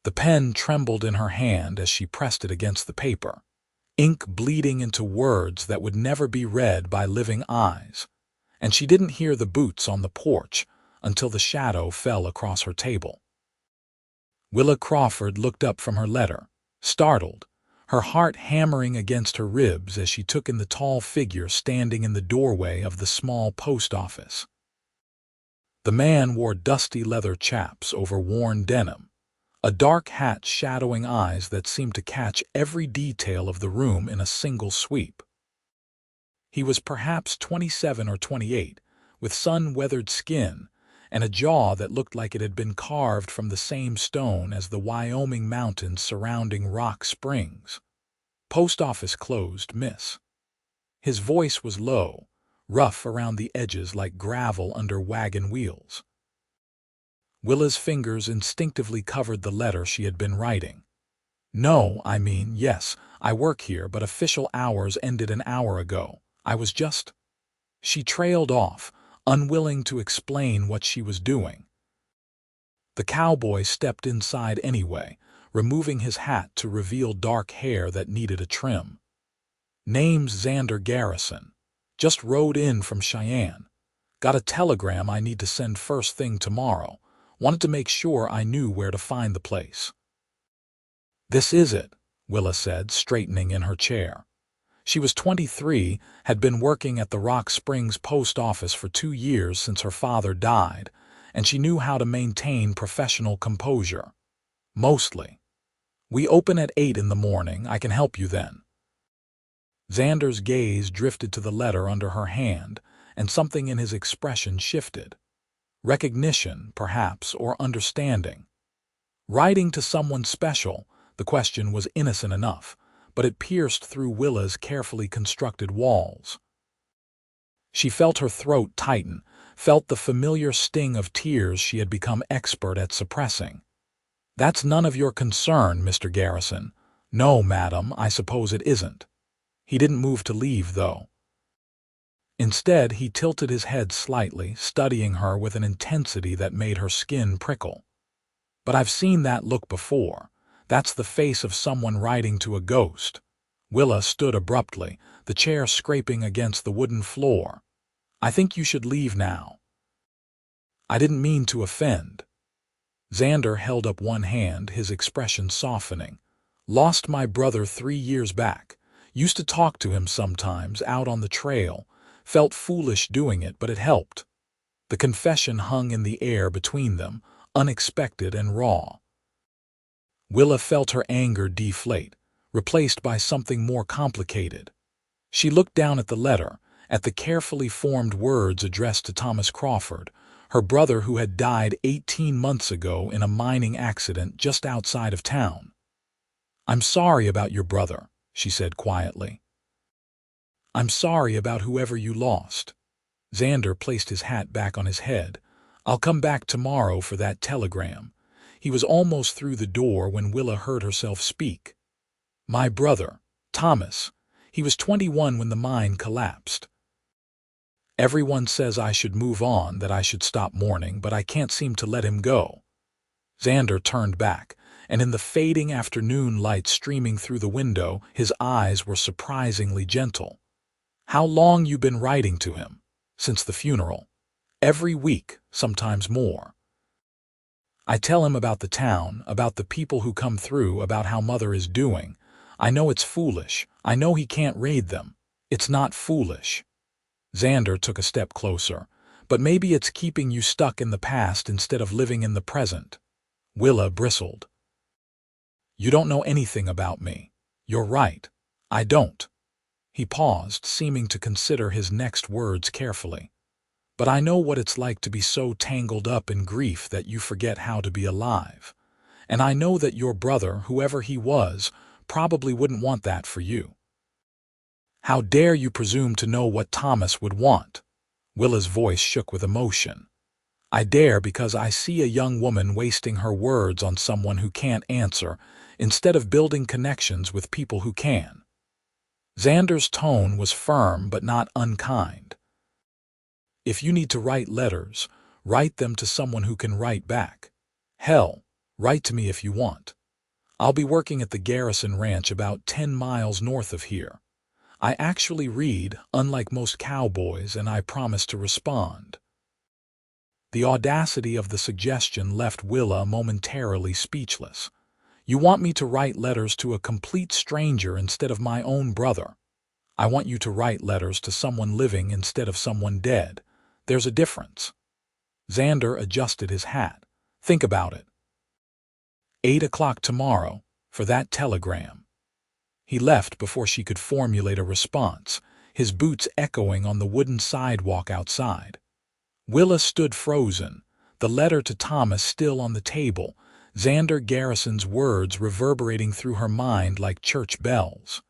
The pen trembled in her hand as she pressed it against the paper, ink bleeding into words that would never be read by living eyes, and she didn't hear the boots on the porch until the shadow fell across her table. Willa Crawford looked up from her letter, startled, her heart hammering against her ribs as she took in the tall figure standing in the doorway of the small post office. The man wore dusty leather chaps over worn denim, a dark hat shadowing eyes that seemed to catch every detail of the room in a single sweep. He was perhaps 27 or 28, with sun-weathered skin and a jaw that looked like it had been carved from the same stone as the Wyoming mountains surrounding Rock Springs. "Post office closed, miss." His voice was low, rough around the edges like gravel under wagon wheels. Willa's fingers instinctively covered the letter she had been writing. "No, I mean, yes, I work here, but official hours ended an hour ago. I was just—" She trailed off, unwilling to explain what she was doing. The cowboy stepped inside anyway, removing his hat to reveal dark hair that needed a trim. "Name's Xander Garrison. Just rode in from Cheyenne. Got a telegram I need to send first thing tomorrow. Wanted to make sure I knew where to find the place." "This is it," Willa said, straightening in her chair. She was 23, had been working at the Rock Springs post office for 2 years since her father died, and she knew how to maintain professional composure. Mostly. "We open at 8 in the morning. I can help you then." Xander's gaze drifted to the letter under her hand, and something in his expression shifted. Recognition, perhaps, or understanding. Writing to someone special, the question was innocent enough, but it pierced through Willa's carefully constructed walls. She felt her throat tighten, felt the familiar sting of tears she had become expert at suppressing. "That's none of your concern, Mr. Garrison." "No, madam, I suppose it isn't." He didn't move to leave, though. Instead, he tilted his head slightly, studying her with an intensity that made her skin prickle. "But I've seen that look before. That's the face of someone writing to a ghost." Willa stood abruptly, the chair scraping against the wooden floor. "I think you should leave now." "I didn't mean to offend." Xander held up one hand, his expression softening. "Lost my brother 3 years back. Used to talk to him sometimes out on the trail. Felt foolish doing it, but it helped." The confession hung in the air between them, unexpected and raw. Willa felt her anger deflate, replaced by something more complicated. She looked down at the letter, at the carefully formed words addressed to Thomas Crawford, her brother who had died 18 months ago in a mining accident just outside of town. "I'm sorry about your brother," she said quietly. "I'm sorry about whoever you lost." Xander placed his hat back on his head. "I'll come back tomorrow for that telegram." He was almost through the door when Willa heard herself speak. "My brother, Thomas. He was 21 when the mine collapsed. Everyone says I should move on, that I should stop mourning, but I can't seem to let him go." Xander turned back, and in the fading afternoon light streaming through the window, his eyes were surprisingly gentle. "How long you been writing to him?" "Since the funeral. Every week, sometimes more. I tell him about the town, about the people who come through, about how Mother is doing. I know it's foolish. I know he can't raid them. It's not foolish." Xander took a step closer. "But maybe it's keeping you stuck in the past instead of living in the present." Willa bristled. "You don't know anything about me." "You're right. I don't." He paused, seeming to consider his next words carefully. "But I know what it's like to be so tangled up in grief that you forget how to be alive. And I know that your brother, whoever he was, probably wouldn't want that for you." "How dare you presume to know what Thomas would want?" Willa's voice shook with emotion. "I dare because I see a young woman wasting her words on someone who can't answer, instead of building connections with people who can." Xander's tone was firm but not unkind. "If you need to write letters, write them to someone who can write back. Hell, write to me if you want." I'll be working at the Garrison Ranch about 10 miles north of here. I actually read, unlike most cowboys, and I promise to respond." The audacity of the suggestion left Willa momentarily speechless. "You want me to write letters to a complete stranger instead of my own brother? I want you to write letters to someone living instead of someone dead. There's a difference." Xander adjusted his hat. "Think about it. 8 o'clock tomorrow for that telegram." He left before she could formulate a response, his boots echoing on the wooden sidewalk outside. Willa stood frozen, the letter to Thomas still on the table, Xander Garrison's words reverberating through her mind like church bells.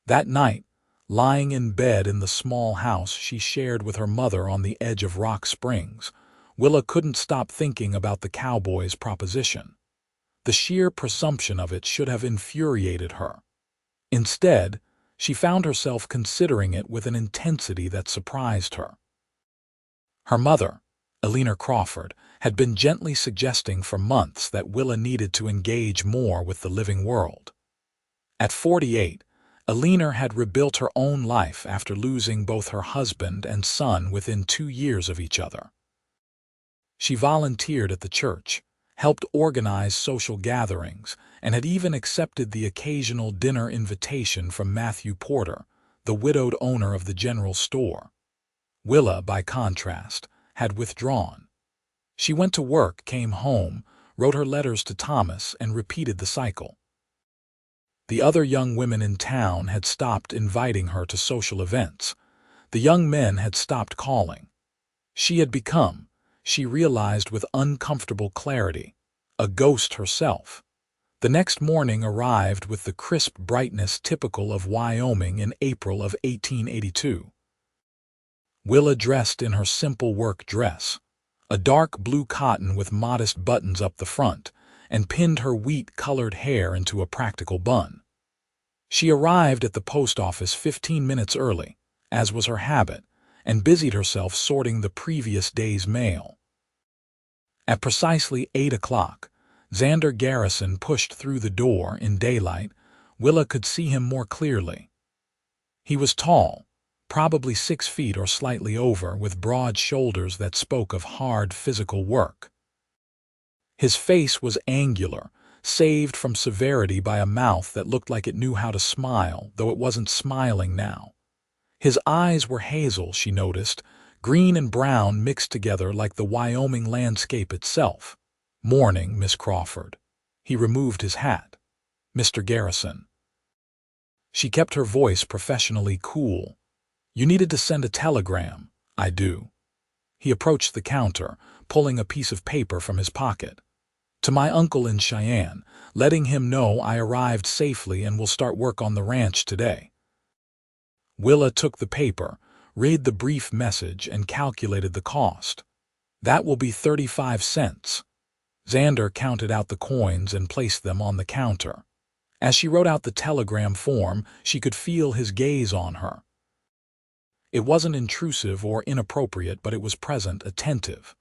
That night, lying in bed in the small house she shared with her mother on the edge of Rock Springs, Willa couldn't stop thinking about the cowboy's proposition. The sheer presumption of it should have infuriated her. Instead, she found herself considering it with an intensity that surprised her. Her mother, Willa Crawford, had been gently suggesting for months that Willa needed to engage more with the living world. At 48, Willa had rebuilt her own life after losing both her husband and son within 2 years of each other. She volunteered at the church, helped organize social gatherings, and had even accepted the occasional dinner invitation from Matthew Porter, the widowed owner of the general store. Willa, by contrast, had withdrawn. She went to work, came home, wrote her letters to Thomas, and repeated the cycle. The other young women in town had stopped inviting her to social events. The young men had stopped calling. She had become, she realized with uncomfortable clarity, a ghost herself. The next morning arrived with the crisp brightness typical of Wyoming in April of 1882. Willa dressed in her simple work dress, a dark blue cotton with modest buttons up the front, and pinned her wheat-colored hair into a practical bun. She arrived at the post office 15 minutes early, as was her habit, and busied herself sorting the previous day's mail. At precisely 8 o'clock, Xander Garrison pushed through the door in daylight. Willa could see him more clearly. He was tall, probably 6 feet or slightly over, with broad shoulders that spoke of hard physical work. His face was angular, saved from severity by a mouth that looked like it knew how to smile, though it wasn't smiling now. His eyes were hazel, she noticed, green and brown mixed together like the Wyoming landscape itself. "Morning, Miss Crawford." He removed his hat. "Mr. Garrison." She kept her voice professionally cool. "You needed to send a telegram." "I do." He approached the counter, pulling a piece of paper from his pocket. "To my uncle in Cheyenne, letting him know I arrived safely and will start work on the ranch today." Willa took the paper, read the brief message, and calculated the cost. "That will be 35 cents. Xander counted out the coins and placed them on the counter. As she wrote out the telegram form, she could feel his gaze on her. It wasn't intrusive or inappropriate, but it was present, attentive.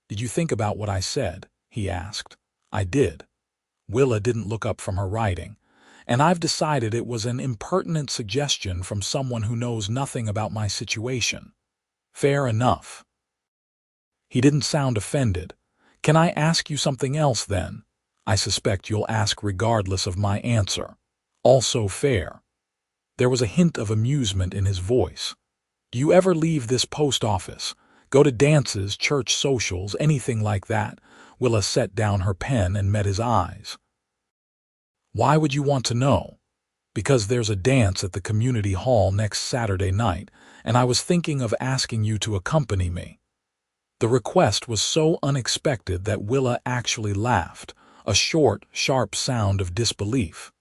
"Did you think about what I said?" he asked. "I did." Willa didn't look up from her writing. "And I've decided it was an impertinent suggestion from someone who knows nothing about my situation." "Fair enough." He didn't sound offended. "Can I ask you something else then?" "I suspect you'll ask regardless of my answer." "Also fair." There was a hint of amusement in his voice. "Do you ever leave this post office? Go to dances, church socials, anything like that?" Willa set down her pen and met his eyes. "Why would you want to know?" "Because there's a dance at the community hall next Saturday night, and I was thinking of asking you to accompany me." The request was so unexpected that Willa actually laughed, a short, sharp sound of disbelief.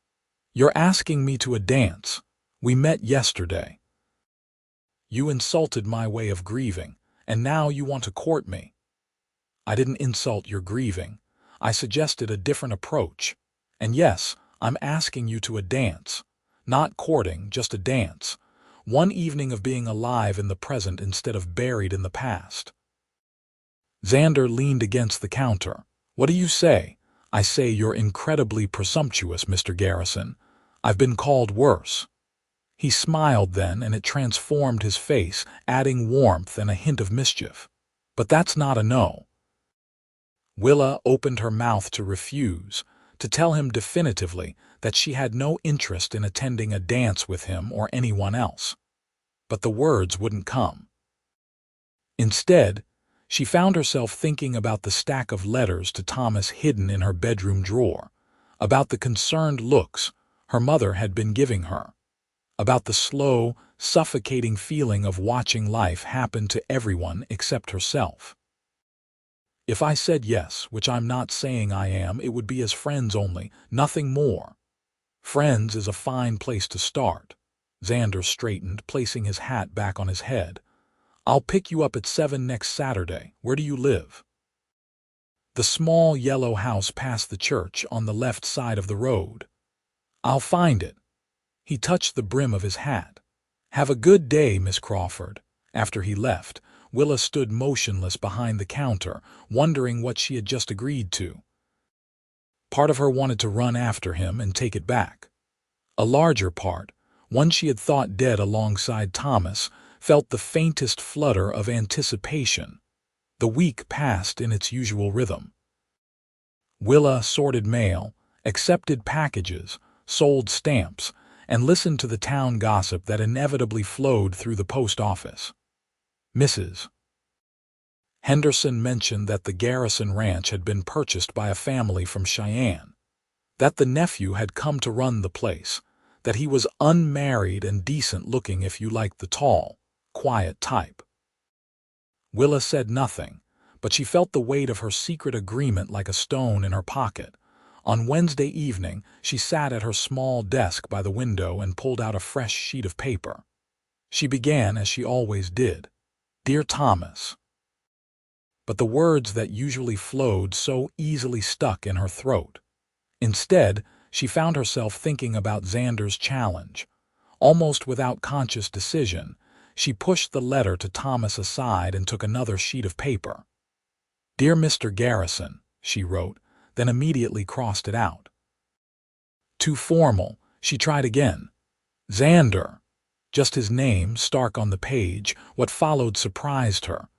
"You're asking me to a dance? We met yesterday. You insulted my way of grieving, and now you want to court me." "I didn't insult your grieving. I suggested a different approach. And yes, I'm asking you to a dance. Not courting, just a dance. One evening of being alive in the present instead of buried in the past." Xander leaned against the counter. "What do you say? I say you're incredibly presumptuous, Mr. Garrison. I've been called worse." He smiled then, and it transformed his face, adding warmth and a hint of mischief. "But that's not a no." Willa opened her mouth to refuse, to tell him definitively that she had no interest in attending a dance with him or anyone else. But the words wouldn't come. Instead, she found herself thinking about the stack of letters to Thomas hidden in her bedroom drawer, about the concerned looks her mother had been giving her, about the slow, suffocating feeling of watching life happen to everyone except herself. If I said yes, which I'm not saying I am, it would be as friends only, nothing more. Friends is a fine place to start. Xander straightened, placing his hat back on his head. "I'll pick you up at 7 next Saturday. Where do you live?" The small yellow house past the church on the left side of the road. "I'll find it." He touched the brim of his hat. "Have a good day, Miss Crawford." After he left, Willa stood motionless behind the counter, wondering what she had just agreed to. Part of her wanted to run after him and take it back. A larger part, one she had thought dead alongside Thomas, felt the faintest flutter of anticipation. The week passed in its usual rhythm. Willa sorted mail, accepted packages, sold stamps, and listened to the town gossip that inevitably flowed through the post office. Mrs. Henderson mentioned that the Garrison ranch had been purchased by a family from Cheyenne, that the nephew had come to run the place, that he was unmarried and decent-looking if you liked the tall, quiet type. Willa said nothing, but she felt the weight of her secret agreement like a stone in her pocket. On Wednesday evening, she sat at her small desk by the window and pulled out a fresh sheet of paper. She began as she always did. "Dear Thomas." But the words that usually flowed so easily stuck in her throat. Instead, she found herself thinking about Xander's challenge. Almost without conscious decision, she pushed the letter to Thomas aside and took another sheet of paper. "Dear Mr. Garrison," she wrote, then immediately crossed it out. Too formal, she tried again. "Xander." Just his name, stark on the page. What followed surprised her.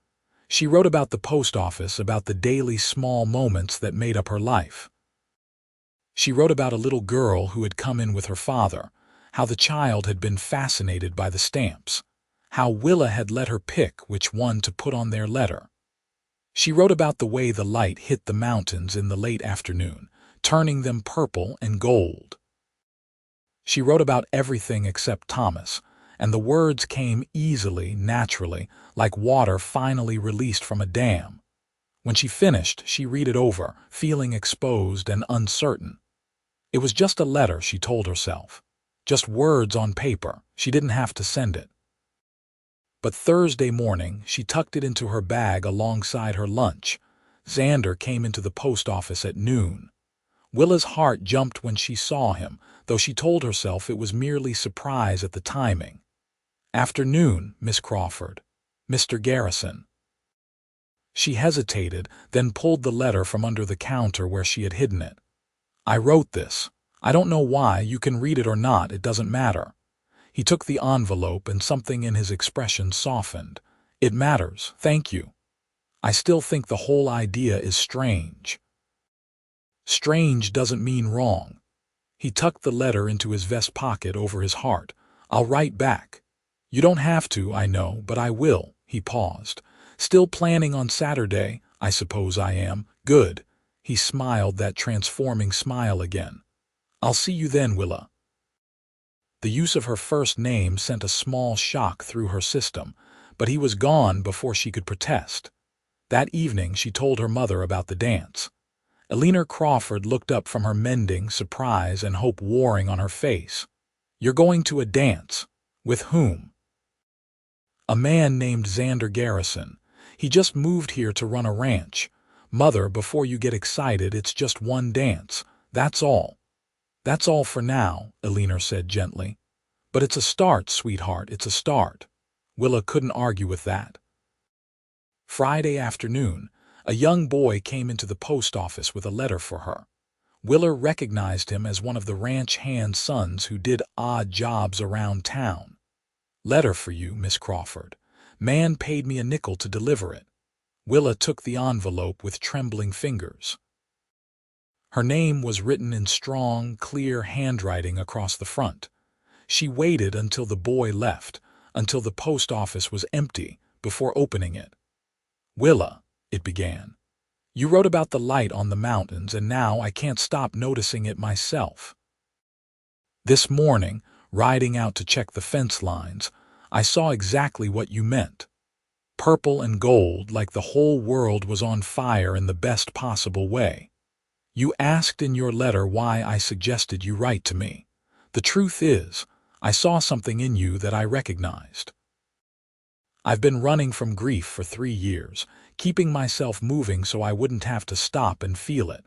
She wrote about the post office, about the daily small moments that made up her life. She wrote about a little girl who had come in with her father, how the child had been fascinated by the stamps, how Willa had let her pick which one to put on their letter. She wrote about the way the light hit the mountains in the late afternoon, turning them purple and gold. She wrote about everything except Thomas, and the words came easily, naturally, like water finally released from a dam. When she finished, she read it over, feeling exposed and uncertain. It was just a letter, she told herself. Just words on paper. She didn't have to send it. But Thursday morning, she tucked it into her bag alongside her lunch. Xander came into the post office at noon. Willa's heart jumped when she saw him, though she told herself it was merely surprise at the timing. "Afternoon, Miss Crawford. Mr. Garrison." She hesitated, then pulled the letter from under the counter where she had hidden it. "I wrote this. I don't know why. You can read it or not. It doesn't matter." He took the envelope and something in his expression softened. "It matters. Thank you. I still think the whole idea is strange." Strange doesn't mean wrong. He tucked the letter into his vest pocket over his heart. "I'll write back." "You don't have to, I know, but I will." He paused. "Still planning on Saturday? I suppose I am." "Good." He smiled that transforming smile again. "I'll see you then, Willa." The use of her first name sent a small shock through her system, but he was gone before she could protest. That evening she told her mother about the dance. Willa Crawford looked up from her mending, surprise and hope warring on her face. "You're going to a dance? With whom?" "A man named Xander Garrison. He just moved here to run a ranch. Mother, before you get excited, it's just one dance. That's all." "That's all for now," Willa said gently. "But it's a start, sweetheart, it's a start." Willa couldn't argue with that. Friday afternoon, a young boy came into the post office with a letter for her. Willa recognized him as one of the ranch hand's sons who did odd jobs around town. "Letter for you, Miss Crawford. Man paid me a nickel to deliver it." Willa took the envelope with trembling fingers. Her name was written in strong, clear handwriting across the front. She waited until the boy left, until the post office was empty, before opening it. "Willa," it began, "you wrote about the light on the mountains, and now I can't stop noticing it myself. This morning, riding out to check the fence lines, I saw exactly what you meant. Purple and gold, like the whole world was on fire in the best possible way. You asked in your letter why I suggested you write to me. The truth is, I saw something in you that I recognized. I've been running from grief for 3 years, keeping myself moving so I wouldn't have to stop and feel it.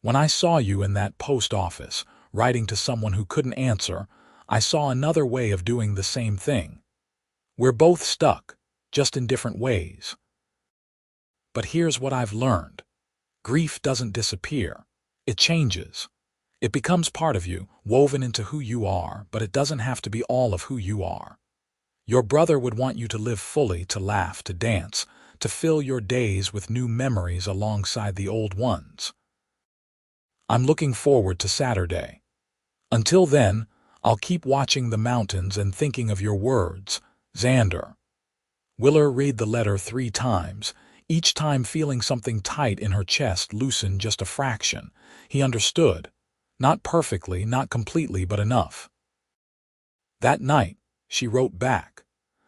When I saw you in that post office, writing to someone who couldn't answer, I saw another way of doing the same thing. We're both stuck, just in different ways. But here's what I've learned. Grief doesn't disappear. It changes. It becomes part of you, woven into who you are, but it doesn't have to be all of who you are. Your brother would want you to live fully, to laugh, to dance, to fill your days with new memories alongside the old ones. I'm looking forward to Saturday. Until then, I'll keep watching the mountains and thinking of your words, Xander." Willa read the letter 3 times, each time feeling something tight in her chest loosen just a fraction. He understood. Not perfectly, not completely, but enough. That night, she wrote back.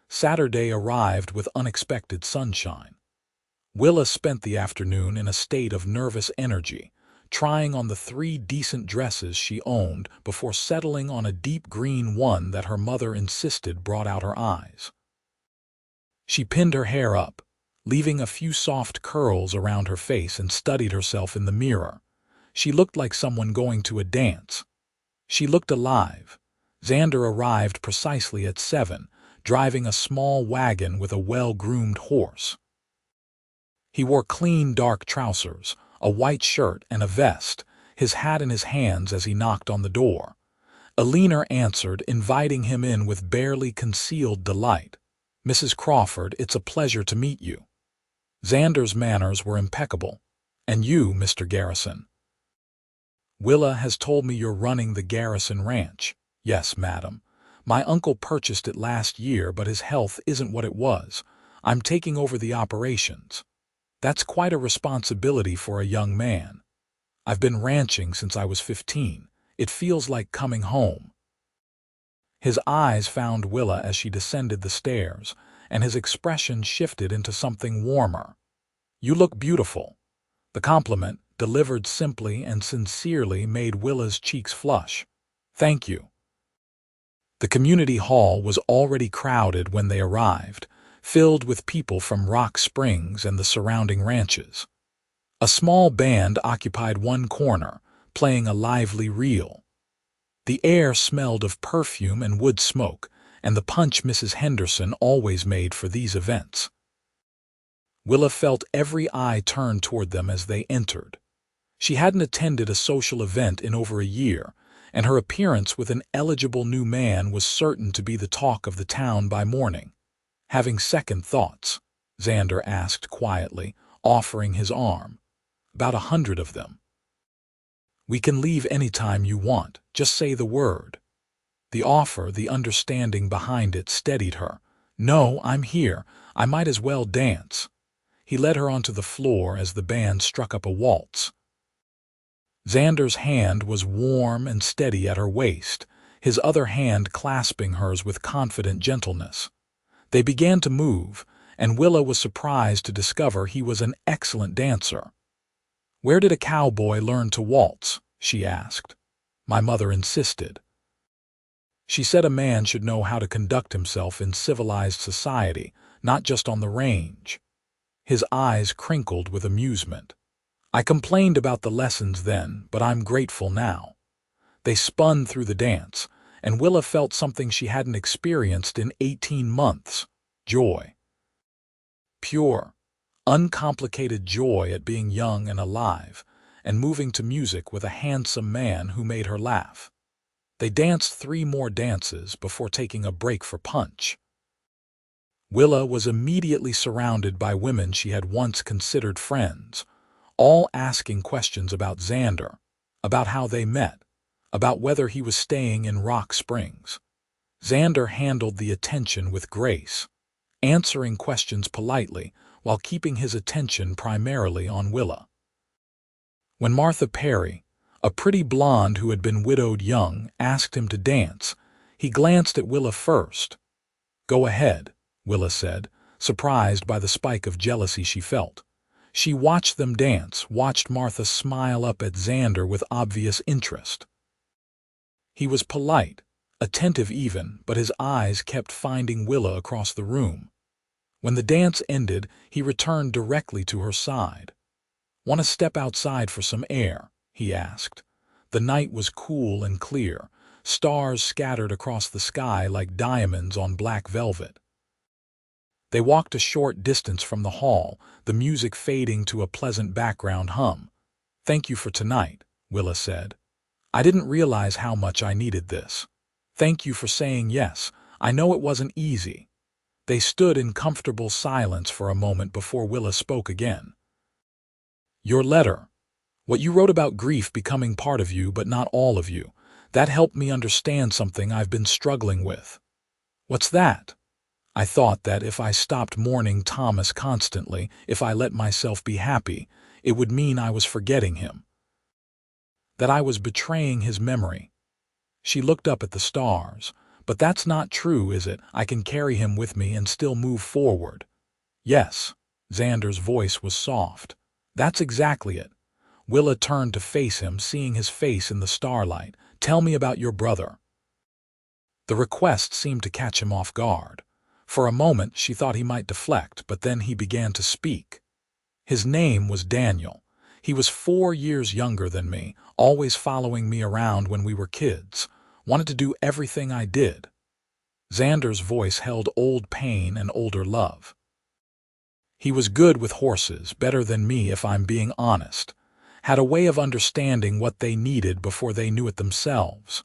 Saturday arrived with unexpected sunshine. Willa spent the afternoon in a state of nervous energy, trying on the 3 decent dresses she owned before settling on a deep green one that her mother insisted brought out her eyes. She pinned her hair up, leaving a few soft curls around her face, and studied herself in the mirror. She looked like someone going to a dance. She looked alive. Xander arrived precisely at 7, driving a small wagon with a well-groomed horse. He wore clean dark trousers, a white shirt and a vest, his hat in his hands as he knocked on the door. Alina answered, inviting him in with barely concealed delight. "Mrs. Crawford, it's a pleasure to meet you." Xander's manners were impeccable. "And you, Mr. Garrison?" "Willa has told me you're running the Garrison Ranch." "Yes, madam. My uncle purchased it last year, but his health isn't what it was. I'm taking over the operations. That's quite a responsibility for a young man. I've been ranching since I was 15. It feels like coming home." His eyes found Willa as she descended the stairs, and his expression shifted into something warmer. "You look beautiful." The compliment, delivered simply and sincerely, made Willa's cheeks flush. "Thank you." The community hall was already crowded when they arrived, filled with people from Rock Springs and the surrounding ranches. A small band occupied one corner, playing a lively reel. The air smelled of perfume and wood smoke, and the punch Mrs. Henderson always made for these events. Willa felt every eye turn toward them as they entered. She hadn't attended a social event in over a year, and her appearance with an eligible new man was certain to be the talk of the town by morning. "Having second thoughts?" Xander asked quietly, offering his arm. "About 100 of them." "We can leave any time you want. Just say the word." The offer, the understanding behind it, steadied her. "No, I'm here. I might as well dance." He led her onto the floor as the band struck up a waltz. Xander's hand was warm and steady at her waist, his other hand clasping hers with confident gentleness. They began to move, and Willa was surprised to discover he was an excellent dancer. "Where did a cowboy learn to waltz?" she asked. "My mother insisted." She said a man should know how to conduct himself in civilized society, not just on the range. His eyes crinkled with amusement. "I complained about the lessons then, but I'm grateful now." They spun through the dance, and Willa felt something she hadn't experienced in 18 months. Joy. Pure, uncomplicated joy at being young and alive, and moving to music with a handsome man who made her laugh. They danced 3 more dances before taking a break for punch. Willa was immediately surrounded by women she had once considered friends, all asking questions about Xander, about how they met, about whether he was staying in Rock Springs. Xander handled the attention with grace, answering questions politely while keeping his attention primarily on Willa. When Martha Perry, a pretty blonde who had been widowed young, asked him to dance, he glanced at Willa first. "Go ahead," Willa said, surprised by the spike of jealousy she felt. She watched them dance, watched Martha smile up at Xander with obvious interest. He was polite, attentive even, but his eyes kept finding Willa across the room. When the dance ended, he returned directly to her side. "Want to step outside for some air?" he asked. The night was cool and clear, stars scattered across the sky like diamonds on black velvet. They walked a short distance from the hall, the music fading to a pleasant background hum. "Thank you for tonight," Willa said. "I didn't realize how much I needed this. Thank you for saying yes. I know it wasn't easy." They stood in comfortable silence for a moment before Willa spoke again. "Your letter. What you wrote about grief becoming part of you but not all of you, that helped me understand something I've been struggling with." "What's that?" "I thought that if I stopped mourning Thomas constantly, if I let myself be happy, it would mean I was forgetting him. That I was betraying his memory." She looked up at the stars. "But that's not true, is it? I can carry him with me and still move forward." "Yes." Xander's voice was soft. "That's exactly it." Willa turned to face him, seeing his face in the starlight. "Tell me about your brother." The request seemed to catch him off guard. For a moment she thought he might deflect, but then he began to speak. "His name was Daniel. He was 4 years younger than me, always following me around when we were kids. Wanted to do everything I did." Xander's voice held old pain and older love. "He was good with horses, better than me if I'm being honest. Had a way of understanding what they needed before they knew it themselves."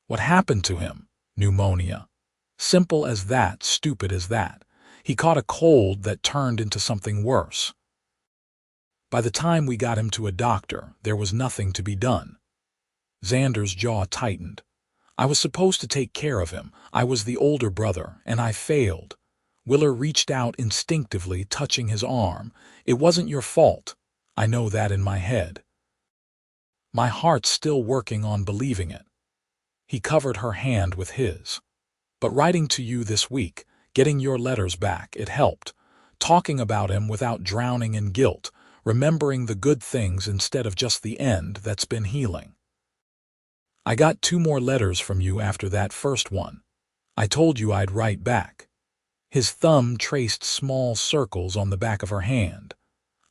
"What happened to him?" "Pneumonia. Simple as that, stupid as that. He caught a cold that turned into something worse. By the time we got him to a doctor, there was nothing to be done." Xander's jaw tightened. "I was supposed to take care of him. I was the older brother, and I failed." Willa reached out instinctively, touching his arm. "It wasn't your fault. I know that in my head. My heart's still working on believing it." He covered her hand with his. "But writing to you this week, getting your letters back, it helped. Talking about him without drowning in guilt, remembering the good things instead of just the end, that's been healing. I got 2 more letters from you after that first one. I told you I'd write back." His thumb traced small circles on the back of her hand.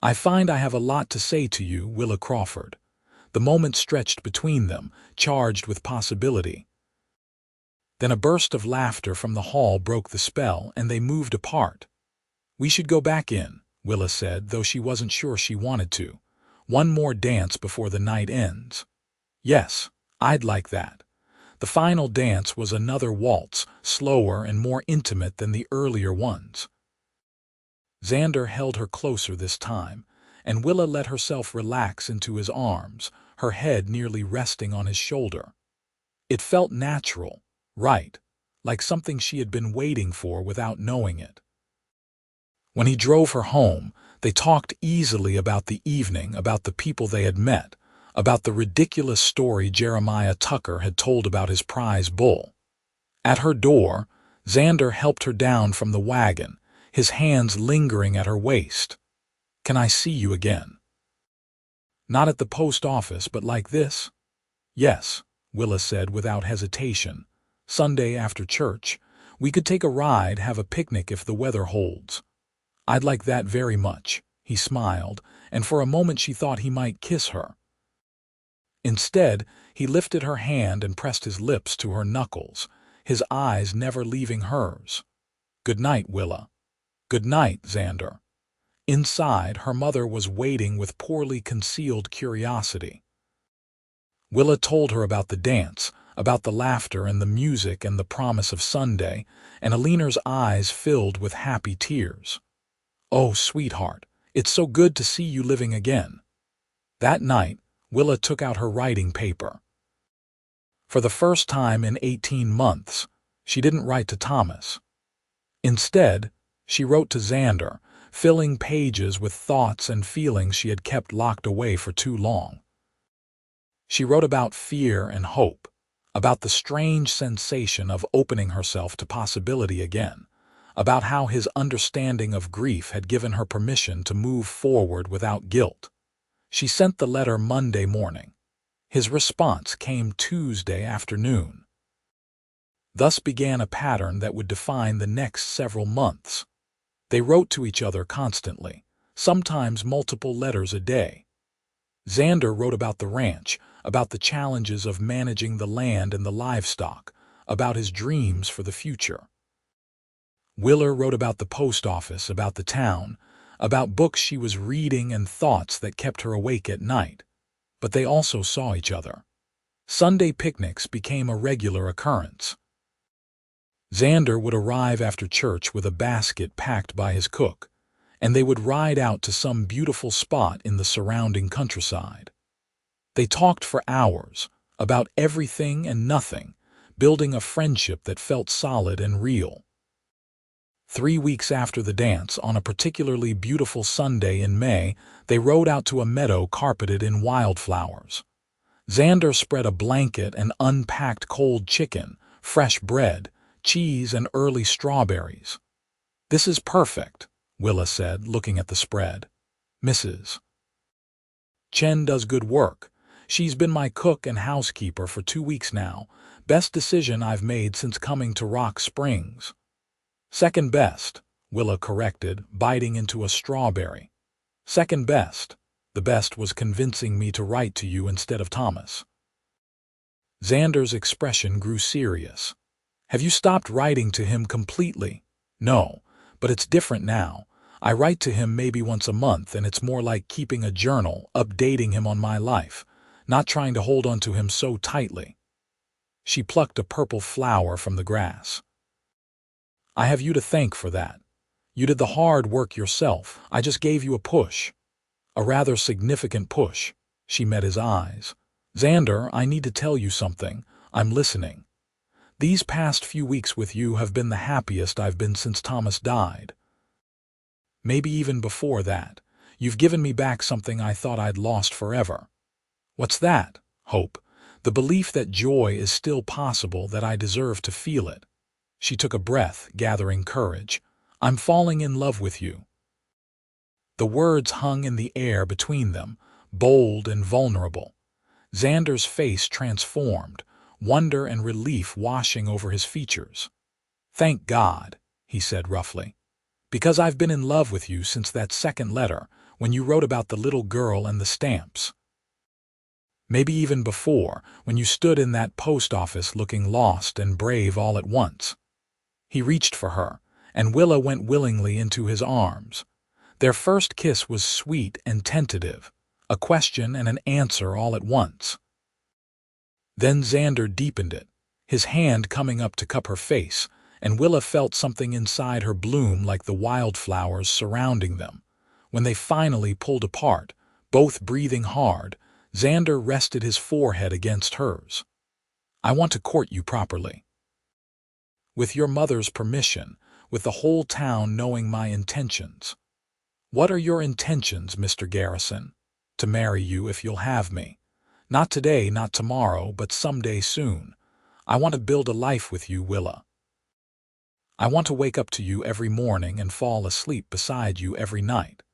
"I find I have a lot to say to you, Willa Crawford." The moment stretched between them, charged with possibility. Then a burst of laughter from the hall broke the spell, and they moved apart. "We should go back in," Willa said, though she wasn't sure she wanted to. "One more dance before the night ends." "Yes, I'd like that." The final dance was another waltz, slower and more intimate than the earlier ones. Xander held her closer this time, and Willa let herself relax into his arms, her head nearly resting on his shoulder. It felt natural, right, like something she had been waiting for without knowing it. When he drove her home, they talked easily about the evening, about the people they had met, about the ridiculous story Jeremiah Tucker had told about his prize bull. At her door, Xander helped her down from the wagon, his hands lingering at her waist. "Can I see you again?" "Not at the post office, but like this?" "Yes," Willa said without hesitation. "Sunday after church. We could take a ride, have a picnic if the weather holds." "I'd like that very much." He smiled, and for a moment she thought he might kiss her. Instead, he lifted her hand and pressed his lips to her knuckles, his eyes never leaving hers. "Good night, Willa." "Good night, Xander." Inside, her mother was waiting with poorly concealed curiosity. Willa told her about the dance, about the laughter and the music and the promise of Sunday, and Alina's eyes filled with happy tears. "Oh, sweetheart, it's so good to see you living again." That night, Willa took out her writing paper. For the first time in 18 months, she didn't write to Thomas. Instead, she wrote to Xander, filling pages with thoughts and feelings she had kept locked away for too long. She wrote about fear and hope, about the strange sensation of opening herself to possibility again, about how his understanding of grief had given her permission to move forward without guilt. She sent the letter Monday morning. His response came Tuesday afternoon. Thus began a pattern that would define the next several months. They wrote to each other constantly, sometimes multiple letters a day. Xander wrote about the ranch, about the challenges of managing the land and the livestock, about his dreams for the future. Willa wrote about the post office, about the town, about books she was reading and thoughts that kept her awake at night. But they also saw each other. Sunday picnics became a regular occurrence. Xander would arrive after church with a basket packed by his cook, and they would ride out to some beautiful spot in the surrounding countryside. They talked for hours, about everything and nothing, building a friendship that felt solid and real. 3 weeks after the dance, on a particularly beautiful Sunday in May, they rode out to a meadow carpeted in wildflowers. Xander spread a blanket and unpacked cold chicken, fresh bread, cheese, and early strawberries. "This is perfect," Willa said, looking at the spread. "Mrs. Chen does good work. She's been my cook and housekeeper for 2 weeks now. Best decision I've made since coming to Rock Springs." "Second best," Willa corrected, biting into a strawberry. "Second best. The best was convincing me to write to you instead of Thomas." Xander's expression grew serious. "Have you stopped writing to him completely?" "No, but it's different now. I write to him maybe once a month, and it's more like keeping a journal, updating him on my life, not trying to hold on to him so tightly." She plucked a purple flower from the grass. "I have you to thank for that. You did the hard work yourself. I just gave you a push." A rather significant push. She met his eyes. "Xander, I need to tell you something. I'm listening. These past few weeks with you have been the happiest I've been since Thomas died. Maybe even before that. You've given me back something I thought I'd lost forever." "What's that?" "Hope. The belief that joy is still possible, that I deserve to feel it." She took a breath, gathering courage. "I'm falling in love with you." The words hung in the air between them, bold and vulnerable. Xander's face transformed, wonder and relief washing over his features. "Thank God," he said roughly. "Because I've been in love with you since that second letter, when you wrote about the little girl and the stamps. Maybe even before, when you stood in that post office looking lost and brave all at once." He reached for her, and Willa went willingly into his arms. Their first kiss was sweet and tentative, a question and an answer all at once. Then Xander deepened it, his hand coming up to cup her face, and Willa felt something inside her bloom like the wildflowers surrounding them. When they finally pulled apart, both breathing hard, Xander rested his forehead against hers. "I want to court you properly. With your mother's permission, with the whole town knowing my intentions." "What are your intentions, Mr. Garrison?" "To marry you if you'll have me. Not today, not tomorrow, but someday soon. I want to build a life with you, Willa. I want to wake up to you every morning and fall asleep beside you every night.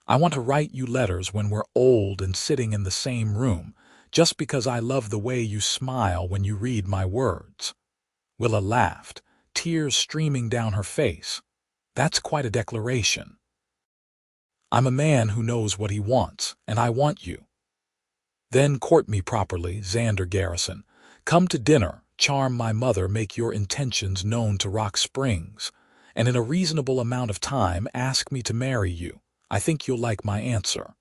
I want to write you letters when we're old and sitting in the same room, just because I love the way you smile when you read my words." Willa laughed, tears streaming down her face. "That's quite a declaration." "I'm a man who knows what he wants, and I want you." "Then court me properly, Xander Garrison. Come to dinner, charm my mother, make your intentions known to Rock Springs, and in a reasonable amount of time ask me to marry you. I think you'll like my answer."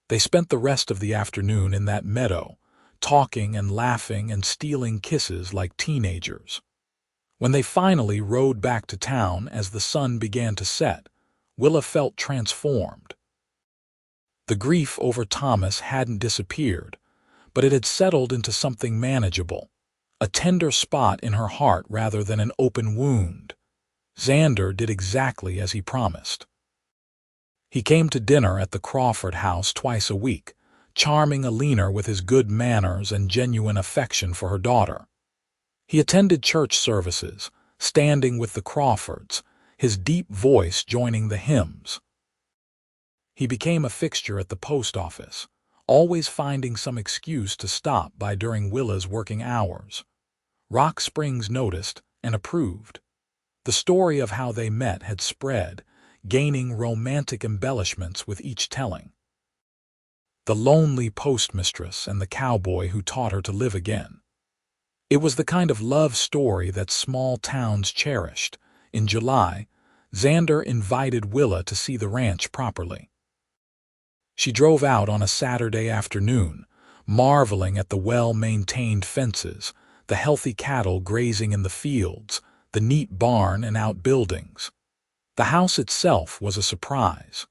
They spent the rest of the afternoon in that meadow, talking and laughing and stealing kisses like teenagers. When they finally rode back to town as the sun began to set, Willa felt transformed. The grief over Thomas hadn't disappeared, but it had settled into something manageable, a tender spot in her heart rather than an open wound. Xander did exactly as he promised. He came to dinner at the Crawford house twice a week, charming Alina with his good manners and genuine affection for her daughter. He attended church services, standing with the Crawfords, his deep voice joining the hymns. He became a fixture at the post office, always finding some excuse to stop by during Willa's working hours. Rock Springs noticed and approved. The story of how they met had spread, gaining romantic embellishments with each telling. The lonely postmistress and the cowboy who taught her to live again. It was the kind of love story that small towns cherished. In July, Xander invited Willa to see the ranch properly. She drove out on a Saturday afternoon, marveling at the well-maintained fences, the healthy cattle grazing in the fields, the neat barn and outbuildings. The house itself was a surprise.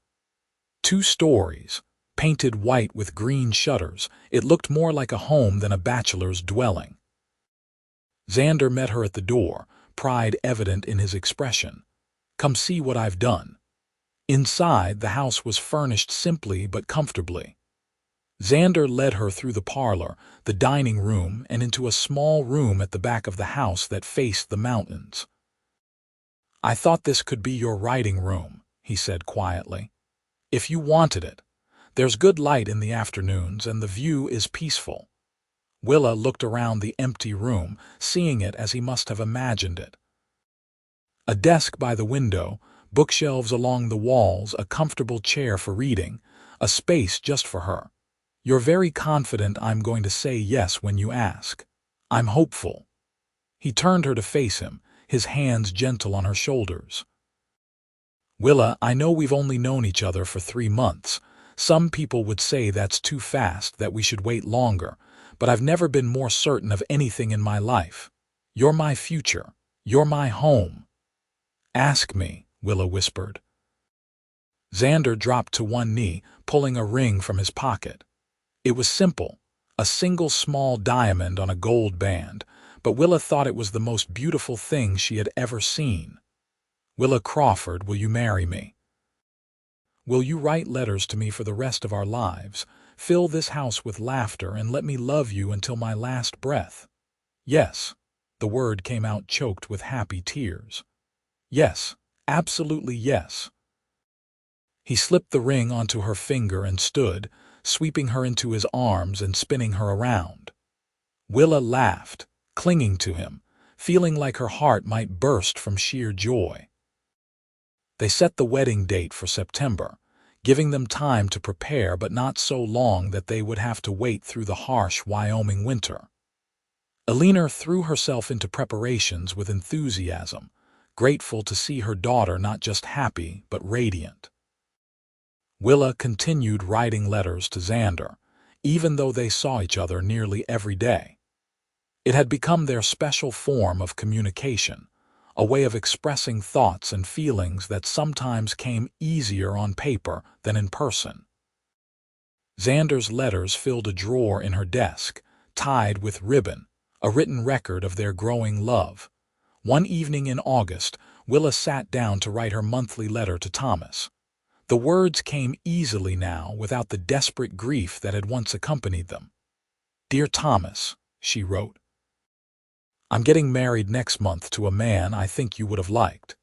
2 stories, painted white with green shutters, it looked more like a home than a bachelor's dwelling. Xander met her at the door, pride evident in his expression. "Come see what I've done." Inside, the house was furnished simply but comfortably. Xander led her through the parlor, the dining room, and into a small room at the back of the house that faced the mountains. "I thought this could be your writing room," he said quietly. "If you wanted it. There's good light in the afternoons, and the view is peaceful." Willa looked around the empty room, seeing it as he must have imagined it. A desk by the window, bookshelves along the walls, a comfortable chair for reading, a space just for her. "You're very confident I'm going to say yes when you ask." "I'm hopeful." He turned her to face him, his hands gentle on her shoulders. "Willa, I know we've only known each other for 3 months. Some people would say that's too fast, that we should wait longer, but I've never been more certain of anything in my life. You're my future. You're my home." "Ask me," Willa whispered. Xander dropped to one knee, pulling a ring from his pocket. It was simple, a single small diamond on a gold band, but Willa thought it was the most beautiful thing she had ever seen. "Willa Crawford, will you marry me? Will you write letters to me for the rest of our lives, fill this house with laughter, and let me love you until my last breath?" "Yes." The word came out choked with happy tears. "Yes, absolutely yes." He slipped the ring onto her finger and stood, sweeping her into his arms and spinning her around. Willa laughed, clinging to him, feeling like her heart might burst from sheer joy. They set the wedding date for September, giving them time to prepare, but not so long that they would have to wait through the harsh Wyoming winter. Alina threw herself into preparations with enthusiasm, grateful to see her daughter not just happy but radiant. Willa continued writing letters to Xander, even though they saw each other nearly every day. It had become their special form of communication, a way of expressing thoughts and feelings that sometimes came easier on paper than in person. Xander's letters filled a drawer in her desk, tied with ribbon, a written record of their growing love. One evening in August, Willa sat down to write her monthly letter to Thomas. The words came easily now, without the desperate grief that had once accompanied them. "Dear Thomas," she wrote, "I'm getting married next month to a man I think you would have liked.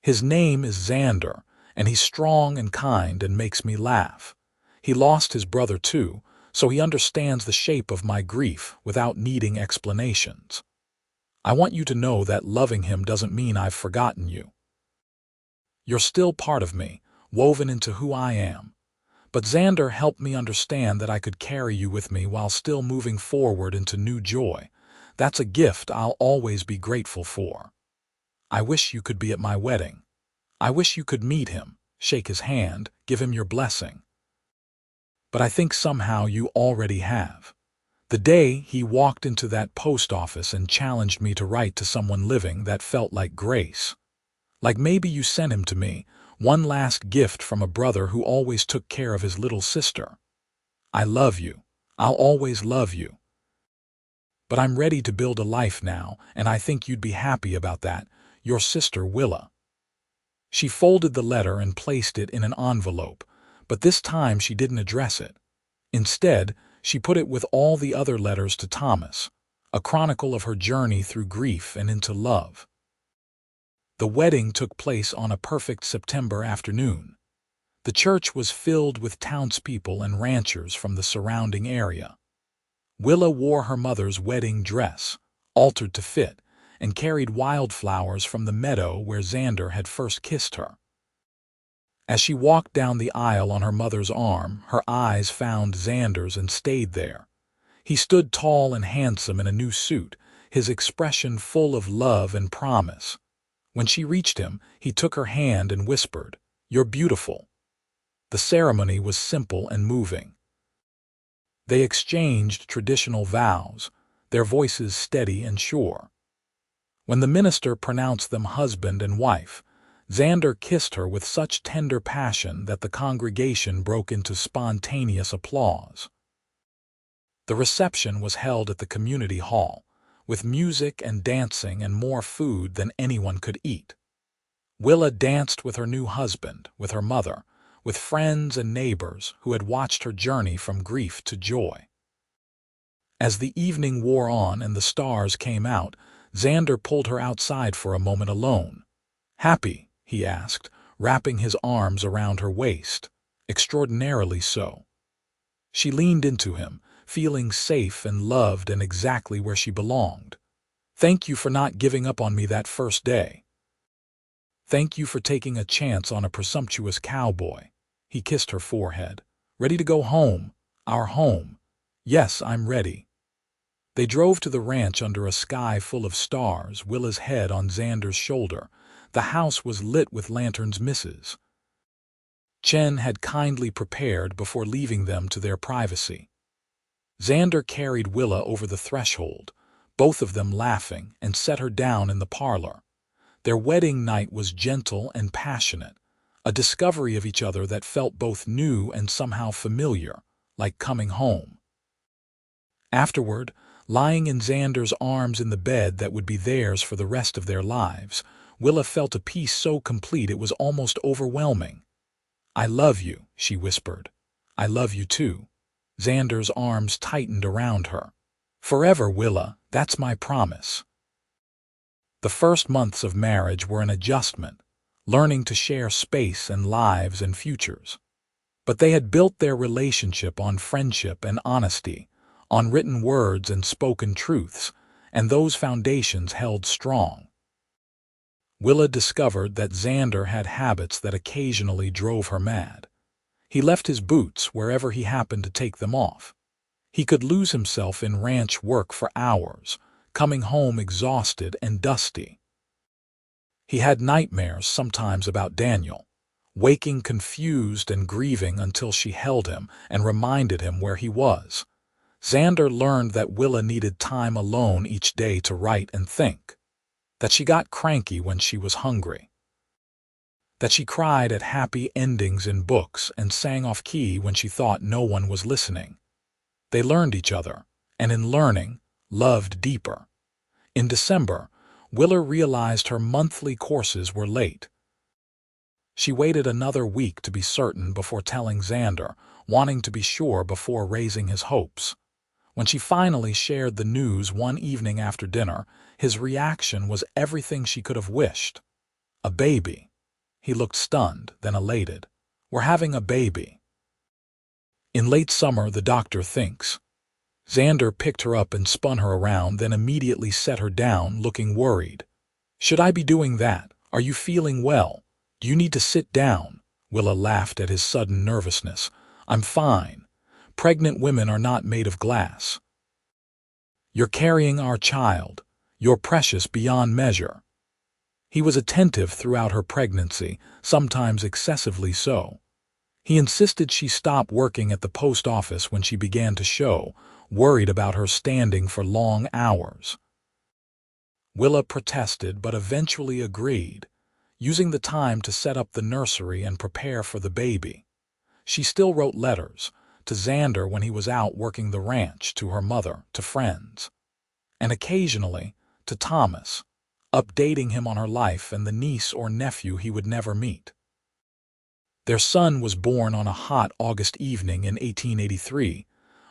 His name is Xander, and he's strong and kind and makes me laugh. He lost his brother too, so he understands the shape of my grief without needing explanations. I want you to know that loving him doesn't mean I've forgotten you. You're still part of me, woven into who I am. But Xander helped me understand that I could carry you with me while still moving forward into new joy. That's a gift I'll always be grateful for. I wish you could be at my wedding. I wish you could meet him, shake his hand, give him your blessing. But I think somehow you already have. The day he walked into that post office and challenged me to write to someone living, that felt like grace. Like maybe you sent him to me, one last gift from a brother who always took care of his little sister. I love you. I'll always love you. But I'm ready to build a life now, and I think you'd be happy about that. Your sister, Willa. She folded the letter and placed it in an envelope, but this time she didn't address it. Instead, she put it with all the other letters to Thomas, a chronicle of her journey through grief and into love. The wedding took place on a perfect September afternoon. The church was filled with townspeople and ranchers from the surrounding area. Willa wore her mother's wedding dress, altered to fit, and carried wildflowers from the meadow where Xander had first kissed her. As she walked down the aisle on her mother's arm, her eyes found Xander's and stayed there. He stood tall and handsome in a new suit, his expression full of love and promise. When she reached him, he took her hand and whispered, "You're beautiful." The ceremony was simple and moving. They exchanged traditional vows, their voices steady and sure. When the minister pronounced them husband and wife, Xander kissed her with such tender passion that the congregation broke into spontaneous applause. The reception was held at the community hall, with music and dancing and more food than anyone could eat. Willa danced with her new husband, with her mother, with friends and neighbors who had watched her journey from grief to joy. As the evening wore on and the stars came out, Xander pulled her outside for a moment alone. "Happy?" he asked, wrapping his arms around her waist. "Extraordinarily so." She leaned into him, feeling safe and loved and exactly where she belonged. "Thank you for not giving up on me that first day. Thank you for taking a chance on a presumptuous cowboy." He kissed her forehead. "Ready to go home? Our home." "Yes, I'm ready." They drove to the ranch under a sky full of stars, Willa's head on Xander's shoulder. The house was lit with lanterns. Mrs. Chen had kindly prepared before leaving them to their privacy. Xander carried Willa over the threshold, both of them laughing, and set her down in the parlor. Their wedding night was gentle and passionate, a discovery of each other that felt both new and somehow familiar, like coming home. Afterward, lying in Xander's arms in the bed that would be theirs for the rest of their lives, Willa felt a peace so complete it was almost overwhelming. "I love you," she whispered. "I love you too." Xander's arms tightened around her. "Forever, Willa, that's my promise." The first months of marriage were an adjustment, learning to share space and lives and futures. But they had built their relationship on friendship and honesty, on written words and spoken truths, and those foundations held strong. Willa discovered that Xander had habits that occasionally drove her mad. He left his boots wherever he happened to take them off. He could lose himself in ranch work for hours, coming home exhausted and dusty. He had nightmares sometimes about Daniel, waking confused and grieving until she held him and reminded him where he was. Xander learned that Willa needed time alone each day to write and think, that she got cranky when she was hungry, that she cried at happy endings in books and sang off key when she thought no one was listening. They learned each other, and in learning, loved deeper. In December, Willa realized her monthly courses were late. She waited another week to be certain before telling Xander, wanting to be sure before raising his hopes. When she finally shared the news one evening after dinner, his reaction was everything she could have wished. "A baby." He looked stunned, then elated. "We're having a baby." In late summer, the doctor thinks. Xander picked her up and spun her around, then immediately set her down, looking worried. "Should I be doing that? Are you feeling well? Do you need to sit down?" Willa laughed at his sudden nervousness. "I'm fine. Pregnant women are not made of glass. You're carrying our child. You're precious beyond measure." He was attentive throughout her pregnancy, sometimes excessively so. He insisted she stop working at the post office when she began to show, worried about her standing for long hours. Willa protested but eventually agreed, using the time to set up the nursery and prepare for the baby. She still wrote letters, to Xander when he was out working the ranch, to her mother, to friends, and occasionally to Thomas, updating him on her life and the niece or nephew he would never meet. Their son was born on a hot August evening in 1883,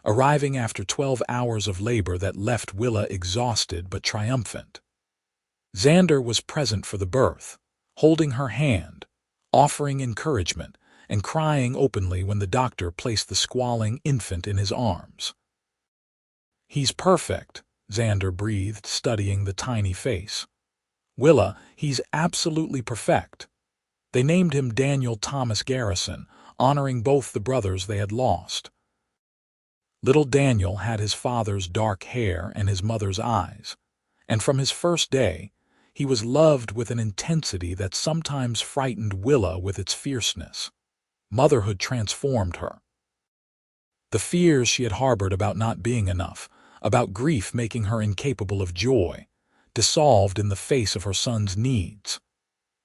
arriving after 12 hours of labor that left Willa exhausted but triumphant. Xander was present for the birth, holding her hand, offering encouragement, and crying openly when the doctor placed the squalling infant in his arms. "He's perfect," Xander breathed, studying the tiny face. "Willa, he's absolutely perfect." They named him Daniel Thomas Garrison, honoring both the brothers they had lost. Little Daniel had his father's dark hair and his mother's eyes, and from his first day, he was loved with an intensity that sometimes frightened Willa with its fierceness. Motherhood transformed her. The fears she had harbored about not being enough, about grief making her incapable of joy, dissolved in the face of her son's needs.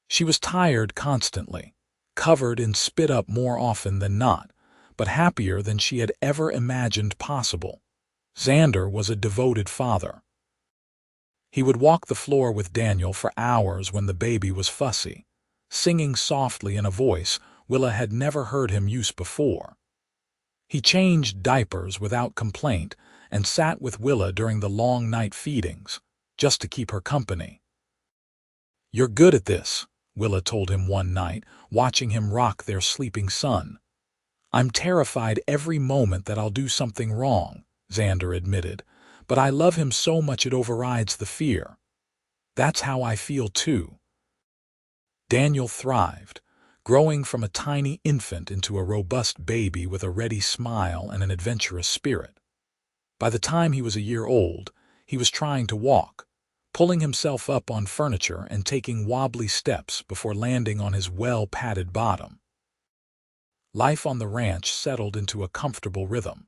She was tired constantly, covered in spit-up more often than not, but happier than she had ever imagined possible. Xander was a devoted father. He would walk the floor with Daniel for hours when the baby was fussy, singing softly in a voice Willa had never heard him use before. He changed diapers without complaint and sat with Willa during the long night feedings, just to keep her company. "You're good at this," Willa told him one night, watching him rock their sleeping son. "I'm terrified every moment that I'll do something wrong," Xander admitted, "but I love him so much it overrides the fear. That's how I feel too." Daniel thrived, growing from a tiny infant into a robust baby with a ready smile and an adventurous spirit. By the time he was a year old, he was trying to walk, pulling himself up on furniture and taking wobbly steps before landing on his well-padded bottom. Life on the ranch settled into a comfortable rhythm.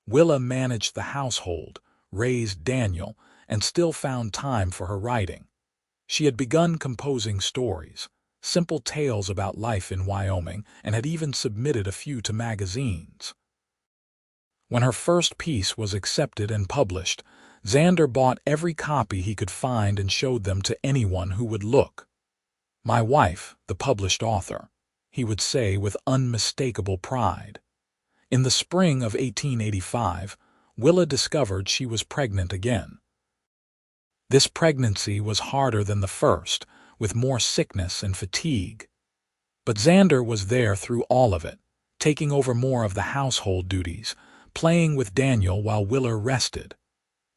Willa managed the household, raised Daniel, and still found time for her writing. She had begun composing stories, simple tales about life in Wyoming, and had even submitted a few to magazines. When her first piece was accepted and published, Xander bought every copy he could find and showed them to anyone who would look. "My wife, the published author," he would say with unmistakable pride. In the spring of 1885, Willa discovered she was pregnant again. This pregnancy was harder than the first, with more sickness and fatigue. But Xander was there through all of it, taking over more of the household duties, playing with Daniel while Willa rested.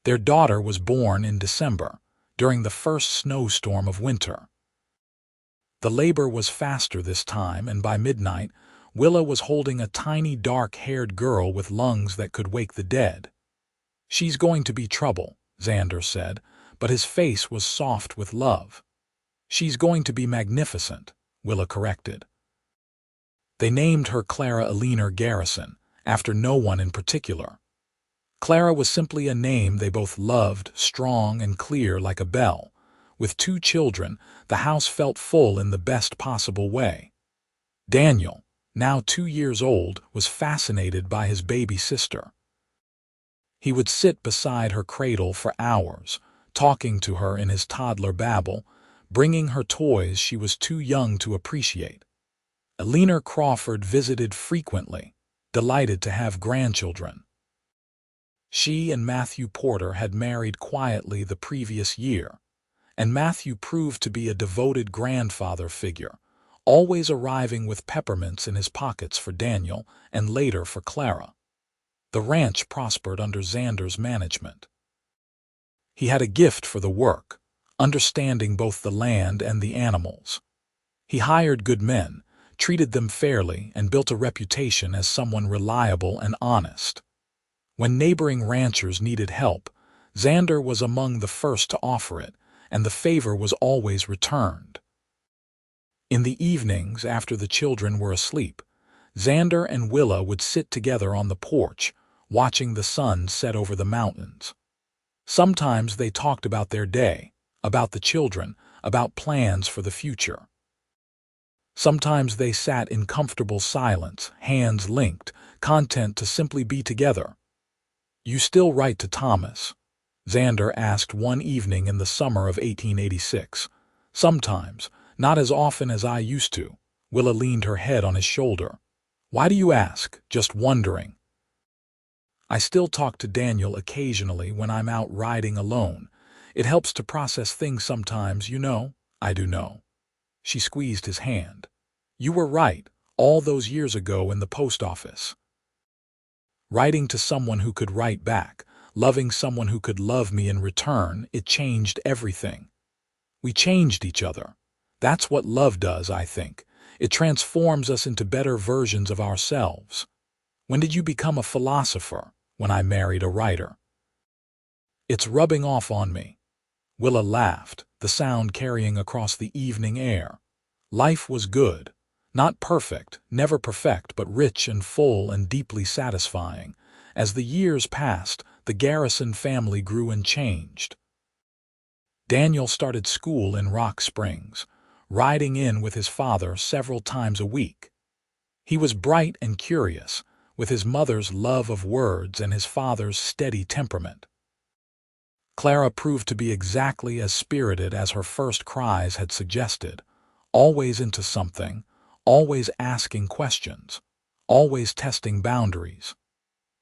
Their daughter was born in December, during the first snowstorm of winter. The labor was faster this time, and by midnight, Willa was holding a tiny dark-haired girl with lungs that could wake the dead. "She's going to be trouble," Xander said, but his face was soft with love. "She's going to be magnificent," Willa corrected. They named her Clara Eleanor Garrison, after no one in particular. Clara was simply a name they both loved, strong and clear like a bell. With 2 children, the house felt full in the best possible way. Daniel, now 2 years old, was fascinated by his baby sister. He would sit beside her cradle for hours, talking to her in his toddler babble, bringing her toys she was too young to appreciate. Willa Crawford visited frequently, delighted to have grandchildren. She and Matthew Porter had married quietly the previous year, and Matthew proved to be a devoted grandfather figure, always arriving with peppermints in his pockets for Daniel and later for Clara. The ranch prospered under Xander's management. He had a gift for the work, understanding both the land and the animals. He hired good men, treated them fairly, and built a reputation as someone reliable and honest. When neighboring ranchers needed help, Xander was among the first to offer it, and the favor was always returned. In the evenings, after the children were asleep, Xander and Willa would sit together on the porch, watching the sun set over the mountains. Sometimes they talked about their day, about the children, about plans for the future. Sometimes they sat in comfortable silence, hands linked, content to simply be together. "You still write to Thomas?" Xander asked one evening in the summer of 1886. "Sometimes, not as often as I used to." Willa leaned her head on his shoulder. "Why do you ask?" "Just wondering." "I still talk to Daniel occasionally when I'm out riding alone. It helps to process things sometimes, you know." "I do know." She squeezed his hand. "You were right, all those years ago in the post office. Writing to someone who could write back, loving someone who could love me in return, it changed everything. We changed each other. That's what love does, I think. It transforms us into better versions of ourselves. When did you become a philosopher?" "When I married a writer." "It's rubbing off on me." Willa laughed, the sound carrying across the evening air. "Life was good. Not perfect, never perfect, but rich and full and deeply satisfying. As the years passed, the Garrison family grew and changed. Daniel started school in Rock Springs, riding in with his father several times a week. He was bright and curious, with his mother's love of words and his father's steady temperament. Clara proved to be exactly as spirited as her first cries had suggested, always into something, always asking questions, always testing boundaries.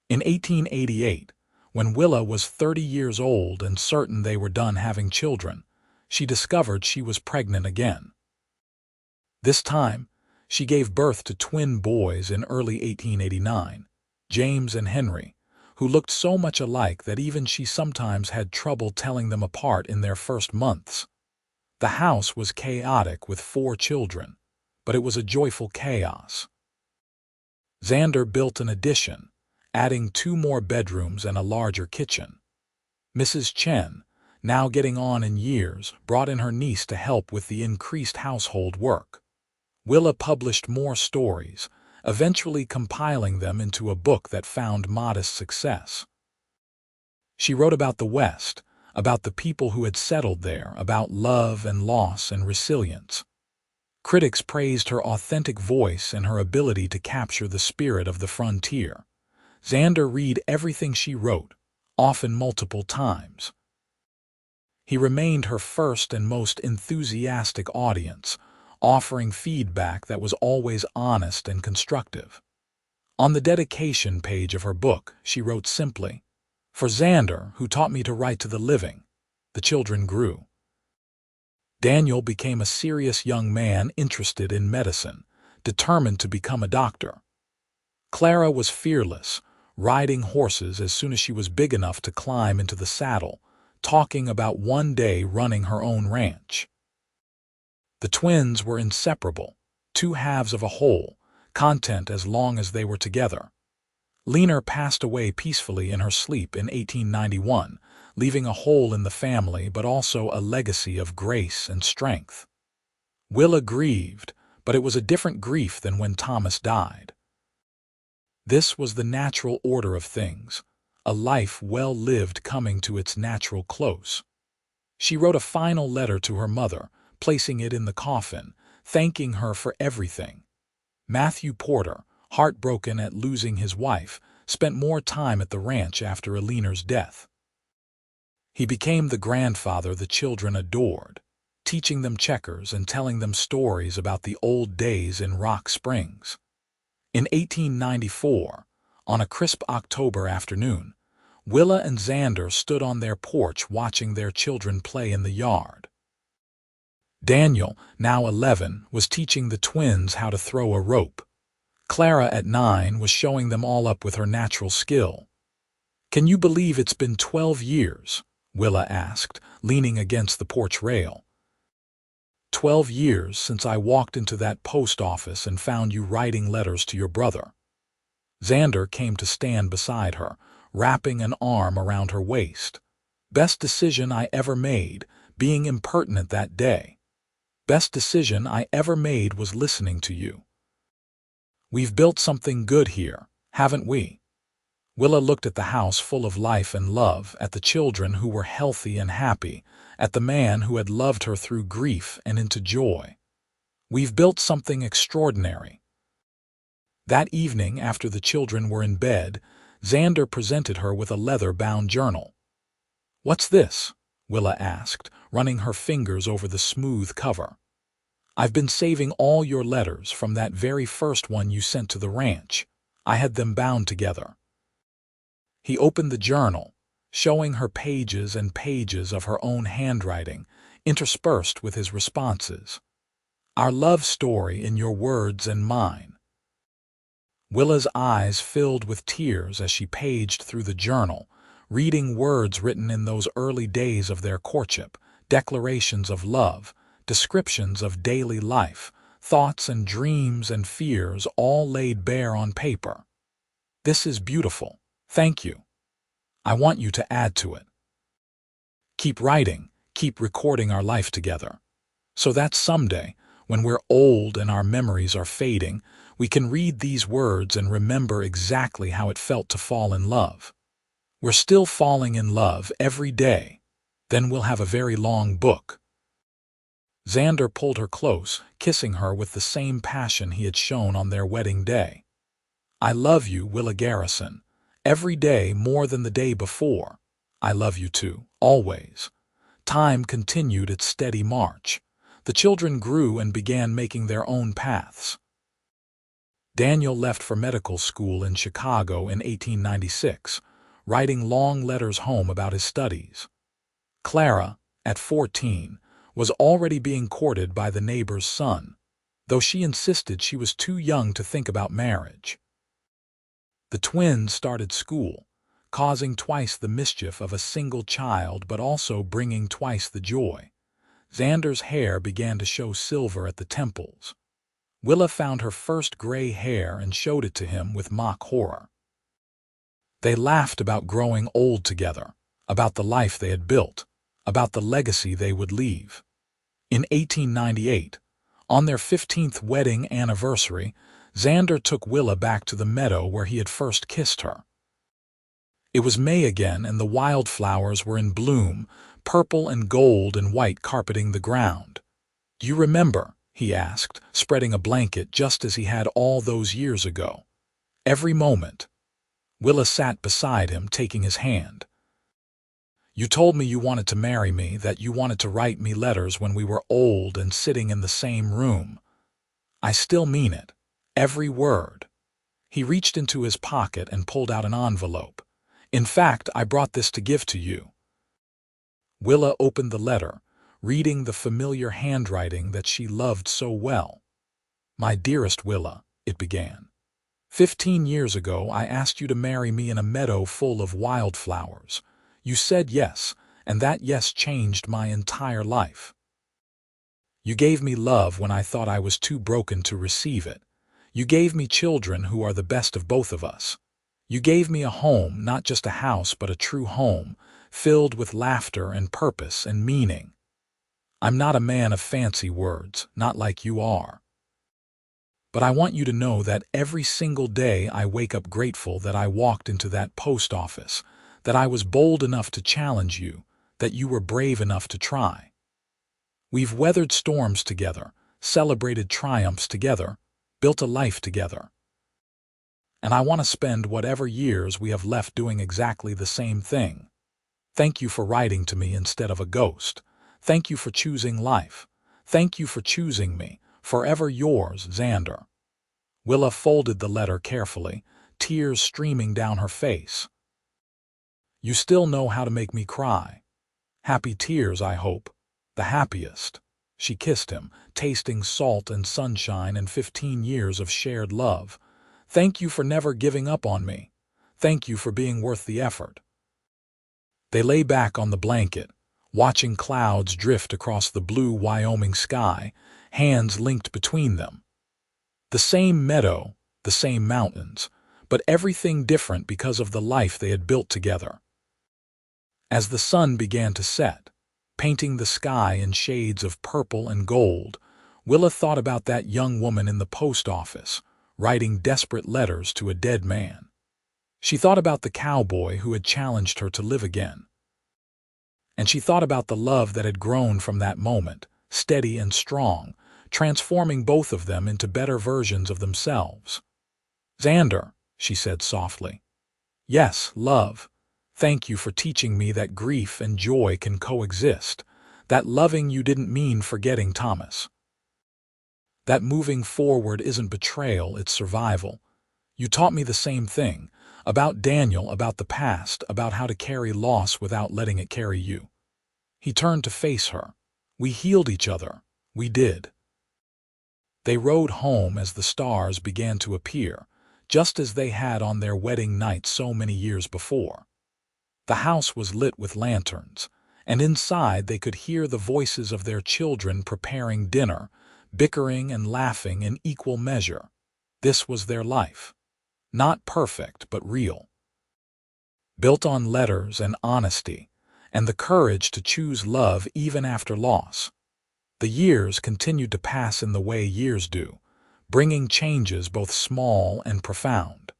In 1888, when Willa was 30 years old and certain they were done having children, she discovered she was pregnant again. This time, she gave birth to twin boys in early 1889, James and Henry, who looked so much alike that even she sometimes had trouble telling them apart in their first months. The house was chaotic with 4 children, but it was a joyful chaos. Xander built an addition, adding 2 more bedrooms and a larger kitchen. Mrs. Chen, now getting on in years, brought in her niece to help with the increased household work. Willa published more stories, eventually compiling them into a book that found modest success. She wrote about the West, about the people who had settled there, about love and loss and resilience. Critics praised her authentic voice and her ability to capture the spirit of the frontier. Xander read everything she wrote, often multiple times. He remained her first and most enthusiastic audience, offering feedback that was always honest and constructive. On the dedication page of her book, she wrote simply, "For Xander, who taught me to write to the living." The children grew. Daniel became a serious young man interested in medicine, determined to become a doctor. Clara was fearless, riding horses as soon as she was big enough to climb into the saddle, talking about one day running her own ranch. The twins were inseparable, 2 halves of a whole, content as long as they were together. Leaner passed away peacefully in her sleep in 1891, leaving a hole in the family but also a legacy of grace and strength. Willa grieved, but it was a different grief than when Thomas died. This was the natural order of things, a life well lived coming to its natural close. She wrote a final letter to her mother, placing it in the coffin, thanking her for everything. Matthew Porter, heartbroken at losing his wife, spent more time at the ranch after Alina's death. He became the grandfather the children adored, teaching them checkers and telling them stories about the old days in Rock Springs. In 1894, on a crisp October afternoon, Willa and Xander stood on their porch watching their children play in the yard. Daniel, now 11, was teaching the twins how to throw a rope. Clara, at 9, was showing them all up with her natural skill. "Can you believe it's been 12 years?" Willa asked, leaning against the porch rail. 12 years since I walked into that post office and found you writing letters to your brother." Xander came to stand beside her, wrapping an arm around her waist. "Best decision I ever made, being impertinent that day. Best decision I ever made was listening to you. We've built something good here, haven't we? Willa looked at the house full of life and love, at the children who were healthy and happy, at the man who had loved her through grief and into joy. We've built something extraordinary. That evening, after the children were in bed, Xander presented her with a leather-bound journal. "What's this?" Willa asked, running her fingers over the smooth cover. "I've been saving all your letters from that very first one you sent to the ranch. I had them bound together." He opened the journal, showing her pages and pages of her own handwriting, interspersed with his responses. "Our love story in your words and mine." Willa's eyes filled with tears as she paged through the journal, reading words written in those early days of their courtship, declarations of love, descriptions of daily life, thoughts and dreams and fears all laid bare on paper. "This is beautiful. Thank you. I want you to add to it. Keep writing, keep recording our life together, so that someday, when we're old and our memories are fading, we can read these words and remember exactly how it felt to fall in love. We're still falling in love every day. Then we'll have a very long book." Xander pulled her close, kissing her with the same passion he had shown on their wedding day. "I love you, Willa Garrison. Every day more than the day before. I love you too, always." Time continued its steady march. The children grew and began making their own paths. Daniel left for medical school in Chicago in 1896, writing long letters home about his studies. Clara, at 14, was already being courted by the neighbor's son, though she insisted she was too young to think about marriage. The twins started school, causing twice the mischief of a single child but also bringing twice the joy. Xander's hair began to show silver at the temples. Willa found her first gray hair and showed it to him with mock horror. They laughed about growing old together, about the life they had built, about the legacy they would leave. In 1898, on their 15th wedding anniversary, Xander took Willa back to the meadow where he had first kissed her. It was May again, and the wildflowers were in bloom, purple and gold and white carpeting the ground. "Do you remember?" he asked, spreading a blanket just as he had all those years ago. "Every moment." Willa sat beside him, taking his hand. "You told me you wanted to marry me, that you wanted to write me letters when we were old and sitting in the same room. I still mean it. Every word." He reached into his pocket and pulled out an envelope. "In fact, I brought this to give to you." Willa opened the letter, reading the familiar handwriting that she loved so well. "My dearest Willa," it began. 15 years ago I asked you to marry me in a meadow full of wildflowers. You said yes, and that yes changed my entire life. You gave me love when I thought I was too broken to receive it. You gave me children who are the best of both of us. You gave me a home, not just a house, but a true home, filled with laughter and purpose and meaning. I'm not a man of fancy words, not like you are. But I want you to know that every single day I wake up grateful that I walked into that post office, that I was bold enough to challenge you, that you were brave enough to try. We've weathered storms together, celebrated triumphs together, built a life together. And I want to spend whatever years we have left doing exactly the same thing. Thank you for writing to me instead of a ghost. Thank you for choosing life. Thank you for choosing me. Forever yours, Xander." Willa folded the letter carefully, tears streaming down her face. "You still know how to make me cry. Happy tears, I hope. The happiest." She kissed him, tasting salt and sunshine and 15 years of shared love. "Thank you for never giving up on me. Thank you for being worth the effort." They lay back on the blanket, watching clouds drift across the blue Wyoming sky, hands linked between them. The same meadow, the same mountains, but everything different because of the life they had built together. As the sun began to set, painting the sky in shades of purple and gold. Willa thought about that young woman in the post office, writing desperate letters to a dead man. She thought about the cowboy who had challenged her to live again. And she thought about the love that had grown from that moment, steady and strong, transforming both of them into better versions of themselves. "Xander," she said softly. "Yes, love. Thank you for teaching me that grief and joy can coexist, that loving you didn't mean forgetting Thomas. That moving forward isn't betrayal, it's survival. You taught me the same thing, about Daniel, about the past, about how to carry loss without letting it carry you." He turned to face her. "We healed each other. We did." They rode home as the stars began to appear, just as they had on their wedding night so many years before. The house was lit with lanterns, and inside they could hear the voices of their children preparing dinner, bickering and laughing in equal measure. This was their life. Not perfect, but real. Built on letters and honesty, and the courage to choose love even after loss. The years continued to pass in the way years do, bringing changes both small and profound.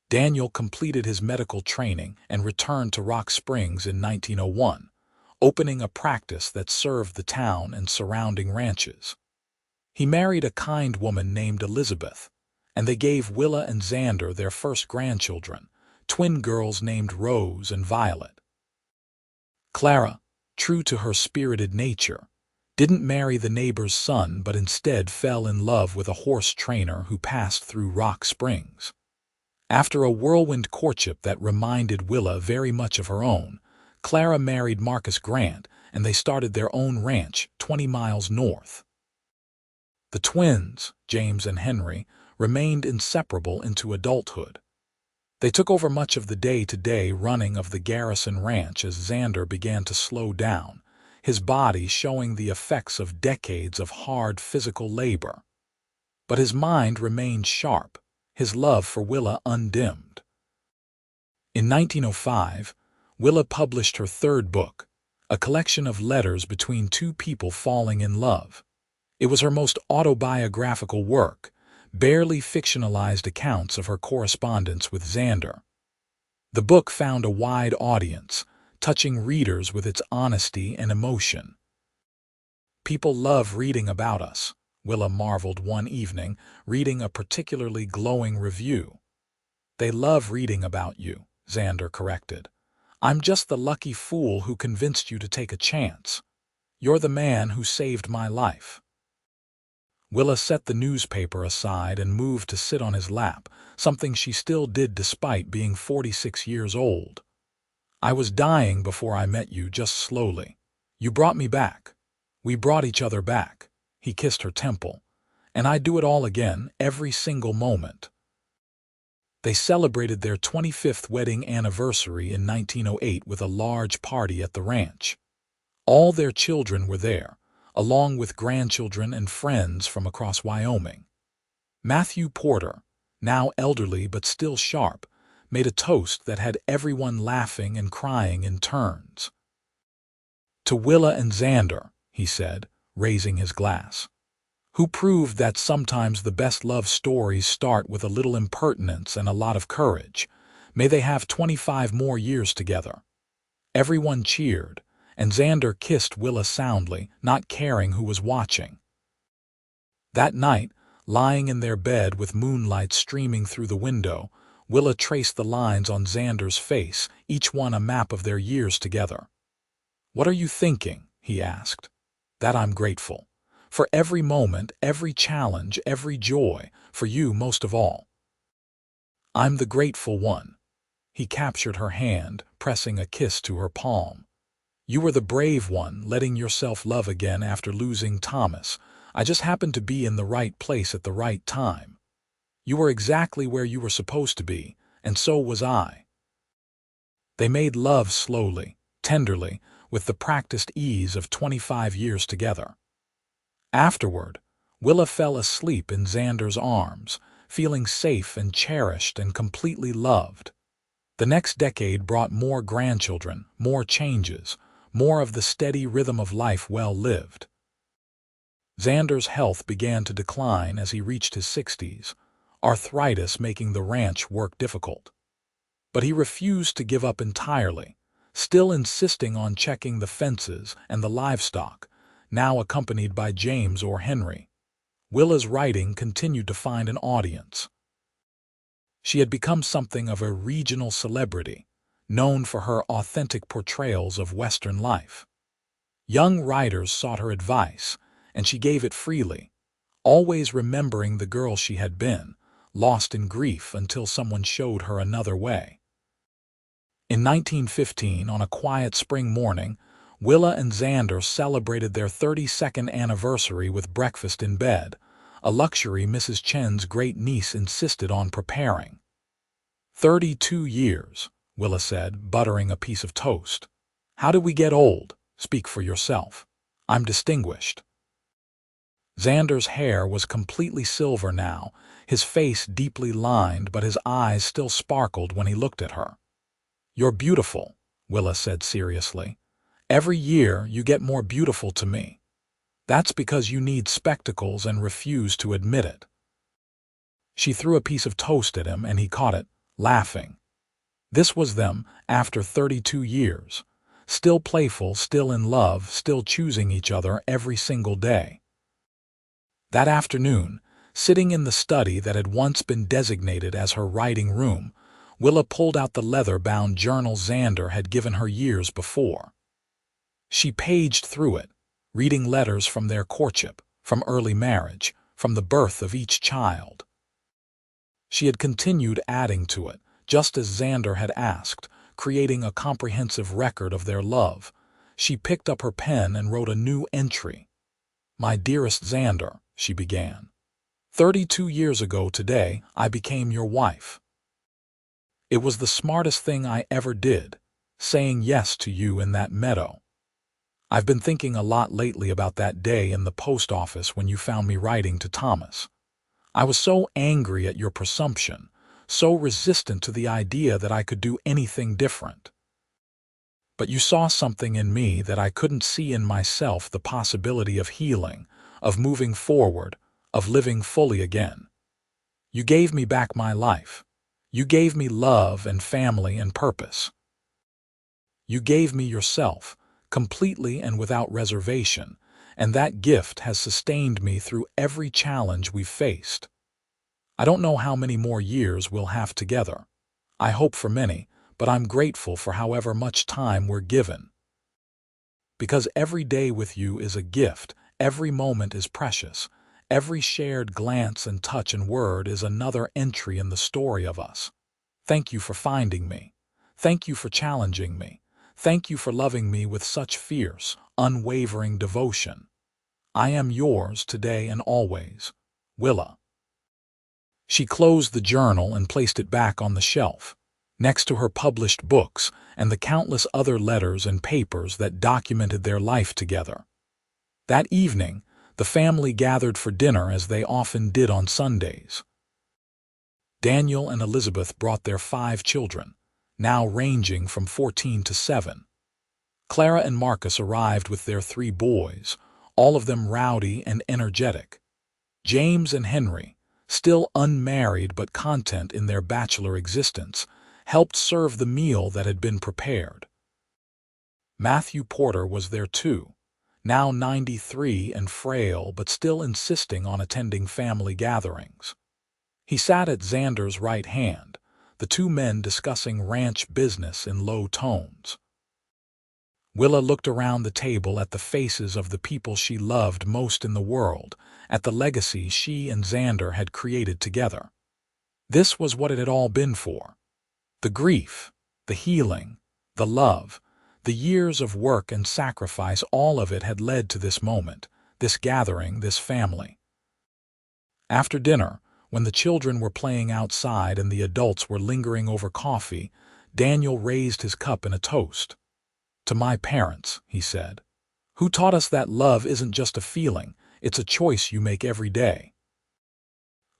Daniel completed his medical training and returned to Rock Springs in 1901, opening a practice that served the town and surrounding ranches. He married a kind woman named Elizabeth, and they gave Willa and Xander their first grandchildren, twin girls named Rose and Violet. Clara, true to her spirited nature, didn't marry the neighbor's son but instead fell in love with a horse trainer who passed through Rock Springs. After a whirlwind courtship that reminded Willa very much of her own, Clara married Marcus Grant and they started their own ranch 20 miles north. The twins, James and Henry, remained inseparable into adulthood. They took over much of the day-to-day running of the Garrison Ranch as Xander began to slow down, his body showing the effects of decades of hard physical labor. But his mind remained sharp, his love for Willa undimmed. In 1905, Willa published her third book, a collection of letters between two people falling in love. It was her most autobiographical work, barely fictionalized accounts of her correspondence with Xander. The book found a wide audience, touching readers with its honesty and emotion. "People love reading about us," Willa marveled one evening, reading a particularly glowing review. "They love reading about you," Xander corrected. "I'm just the lucky fool who convinced you to take a chance. You're the man who saved my life." Willa set the newspaper aside and moved to sit on his lap, something she still did despite being 46 years old. "I was dying before I met you, just slowly. You brought me back. We brought each other back." He kissed her temple. "And I'd do it all again, every single moment." They celebrated their 25th wedding anniversary in 1908 with a large party at the ranch. All their children were there, along with grandchildren and friends from across Wyoming. Matthew Porter, now elderly but still sharp, made a toast that had everyone laughing and crying in turns. "To Willa and Xander," he said, raising his glass, "who proved that sometimes the best love stories start with a little impertinence and a lot of courage. May they have 25 more years together." Everyone cheered, and Xander kissed Willa soundly, not caring who was watching. That night, lying in their bed with moonlight streaming through the window, Willa traced the lines on Xander's face, each one a map of their years together. "What are you thinking?" he asked. "That I'm grateful. For every moment, every challenge, every joy, for you most of all. I'm the grateful one." He captured her hand, pressing a kiss to her palm. "You were the brave one, letting yourself love again after losing Thomas. I just happened to be in the right place at the right time. You were exactly where you were supposed to be, and so was I." They made love slowly, tenderly, with the practiced ease of 25 years together. Afterward, Willa fell asleep in Xander's arms, feeling safe and cherished and completely loved. The next decade brought more grandchildren, more changes, more of the steady rhythm of life well lived. Xander's health began to decline as he reached his 60s, arthritis making the ranch work difficult. But he refused to give up entirely, still insisting on checking the fences and the livestock, now accompanied by James or Henry. Willa's writing continued to find an audience. She had become something of a regional celebrity, known for her authentic portrayals of Western life. Young writers sought her advice, and she gave it freely, always remembering the girl she had been, lost in grief until someone showed her another way. In 1915, on a quiet spring morning, Willa and Xander celebrated their 32nd anniversary with breakfast in bed, a luxury Mrs. Chen's great-niece insisted on preparing. 32 years, Willa said, buttering a piece of toast. How did we get old? Speak for yourself. I'm distinguished. Xander's hair was completely silver now, his face deeply lined, but his eyes still sparkled when he looked at her. You're beautiful, Willa said seriously. Every year you get more beautiful to me. That's because you need spectacles and refuse to admit it. She threw a piece of toast at him and he caught it, laughing. This was them after 32 years, still playful, still in love, still choosing each other every single day. That afternoon, sitting in the study that had once been designated as her writing room, Willa pulled out the leather-bound journal Xander had given her years before. She paged through it, reading letters from their courtship, from early marriage, from the birth of each child. She had continued adding to it, just as Xander had asked, creating a comprehensive record of their love. She picked up her pen and wrote a new entry. My dearest Xander, she began. 32 years ago today, I became your wife. It was the smartest thing I ever did, saying yes to you in that meadow. I've been thinking a lot lately about that day in the post office when you found me writing to Thomas. I was so angry at your presumption, so resistant to the idea that I could do anything different. But you saw something in me that I couldn't see in myself, the possibility of healing, of moving forward, of living fully again. You gave me back my life. You gave me love and family and purpose. You gave me yourself, completely and without reservation, and that gift has sustained me through every challenge we've faced. I don't know how many more years we'll have together. I hope for many, but I'm grateful for however much time we're given. Because every day with you is a gift, every moment is precious, every shared glance and touch and word is another entry in the story of us. Thank you for finding me. Thank you for challenging me. Thank you for loving me with such fierce, unwavering devotion. I am yours today and always, Willa. She closed the journal and placed it back on the shelf, next to her published books and the countless other letters and papers that documented their life together. That evening, the family gathered for dinner as they often did on Sundays. Daniel and Elizabeth brought their 5 children, now ranging from 14 to 7. Clara and Marcus arrived with their 3 boys, all of them rowdy and energetic. James and Henry, still unmarried but content in their bachelor existence, helped serve the meal that had been prepared. Matthew Porter was there too, now 93 and frail but still insisting on attending family gatherings. He sat at Xander's right hand, the 2 men discussing ranch business in low tones. Willa looked around the table at the faces of the people she loved most in the world, at the legacy she and Xander had created together. This was what it had all been for. The grief, the healing, the love, the years of work and sacrifice, all of it had led to this moment, this gathering, this family. After dinner, when the children were playing outside and the adults were lingering over coffee, Daniel raised his cup in a toast. To my parents, he said, who taught us that love isn't just a feeling, it's a choice you make every day.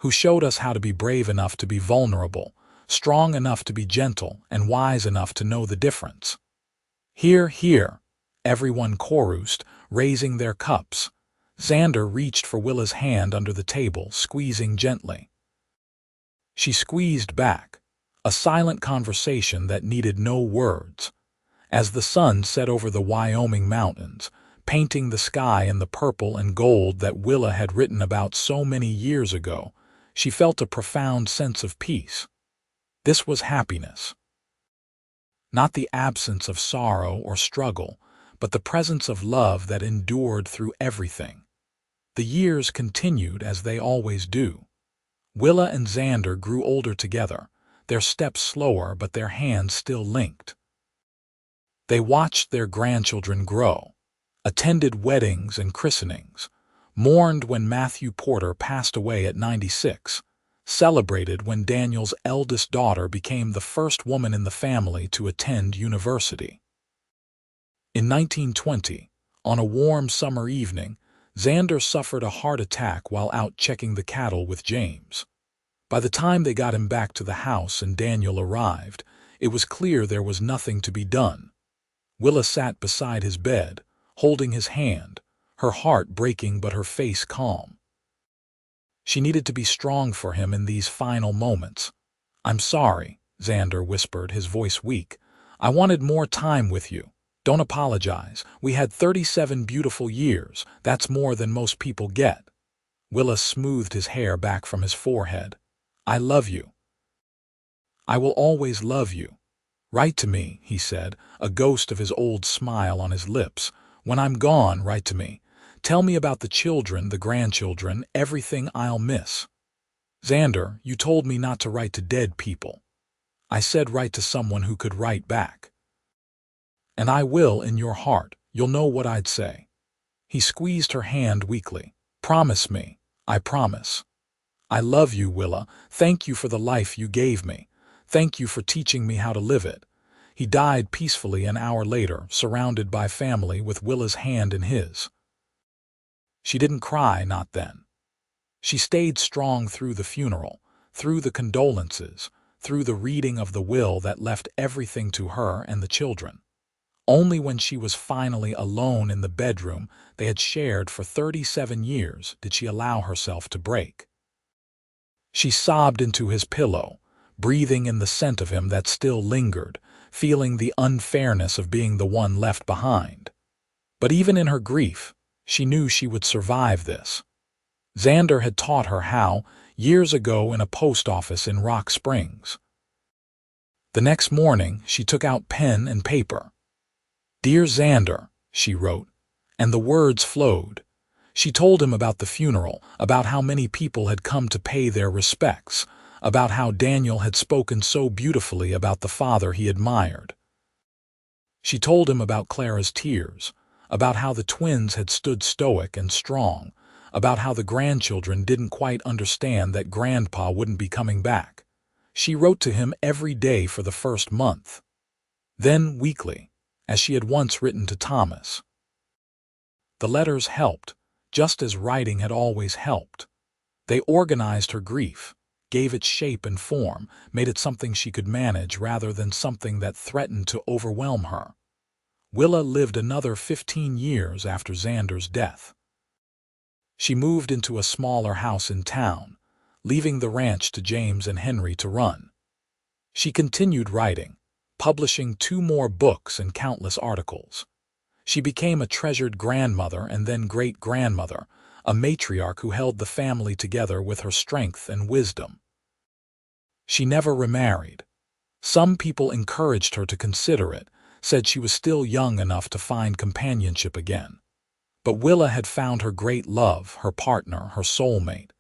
Who showed us how to be brave enough to be vulnerable, strong enough to be gentle, and wise enough to know the difference. Hear, hear, Everyone chorused, raising their cups. Xander reached for Willa's hand under the table, squeezing gently. She squeezed back, a silent conversation that needed no words. As the sun set over the Wyoming mountains, painting the sky in the purple and gold that Willa had written about so many years ago, she felt a profound sense of peace. This was happiness. Not the absence of sorrow or struggle, but the presence of love that endured through everything. The years continued as they always do. Willa and Xander grew older together, their steps slower but their hands still linked. They watched their grandchildren grow, attended weddings and christenings, mourned when Matthew Porter passed away at 96, celebrated when Daniel's eldest daughter became the first woman in the family to attend university. In 1920, on a warm summer evening, Xander suffered a heart attack while out checking the cattle with James. By the time they got him back to the house and Daniel arrived, it was clear there was nothing to be done. Willa sat beside his bed, holding his hand, her heart breaking but her face calm. She needed to be strong for him in these final moments. "I'm sorry," Xander whispered, his voice weak. "I wanted more time with you. Don't apologize. We had 37 beautiful years. That's more than most people get." Willa smoothed his hair back from his forehead. "I love you. I will always love you. Write to me," he said, a ghost of his old smile on his lips. "When I'm gone, write to me. Tell me about the children, the grandchildren, everything I'll miss." "Xander, you told me not to write to dead people. I said write to someone who could write back. And I will in your heart. You'll know what I'd say." He squeezed her hand weakly. "Promise me. I promise. I love you, Willa. Thank you for the life you gave me. Thank you for teaching me how to live it." He died peacefully an hour later, surrounded by family with Willa's hand in his. She didn't cry, not then. She stayed strong through the funeral, through the condolences, through the reading of the will that left everything to her and the children. Only when she was finally alone in the bedroom they had shared for 37 years did she allow herself to break. She sobbed into his pillow, breathing in the scent of him that still lingered, feeling the unfairness of being the one left behind. But even in her grief, she knew she would survive this. Xander had taught her how, years ago in a post office in Rock Springs. The next morning, she took out pen and paper. "Dear Xander," she wrote, and the words flowed. She told him about the funeral, about how many people had come to pay their respects, about how Daniel had spoken so beautifully about the father he admired. She told him about Clara's tears, about how the twins had stood stoic and strong, about how the grandchildren didn't quite understand that Grandpa wouldn't be coming back. She wrote to him every day for the first month. Then weekly, as she had once written to Thomas. The letters helped, just as writing had always helped. They organized her grief, gave it shape and form, made it something she could manage rather than something that threatened to overwhelm her. Willa lived another 15 years after Xander's death. She moved into a smaller house in town, leaving the ranch to James and Henry to run. She continued writing, publishing 2 more books and countless articles. She became a treasured grandmother and then great-grandmother, a matriarch who held the family together with her strength and wisdom. She never remarried. Some people encouraged her to consider it, said she was still young enough to find companionship again. But Willa had found her great love, her partner, her soulmate.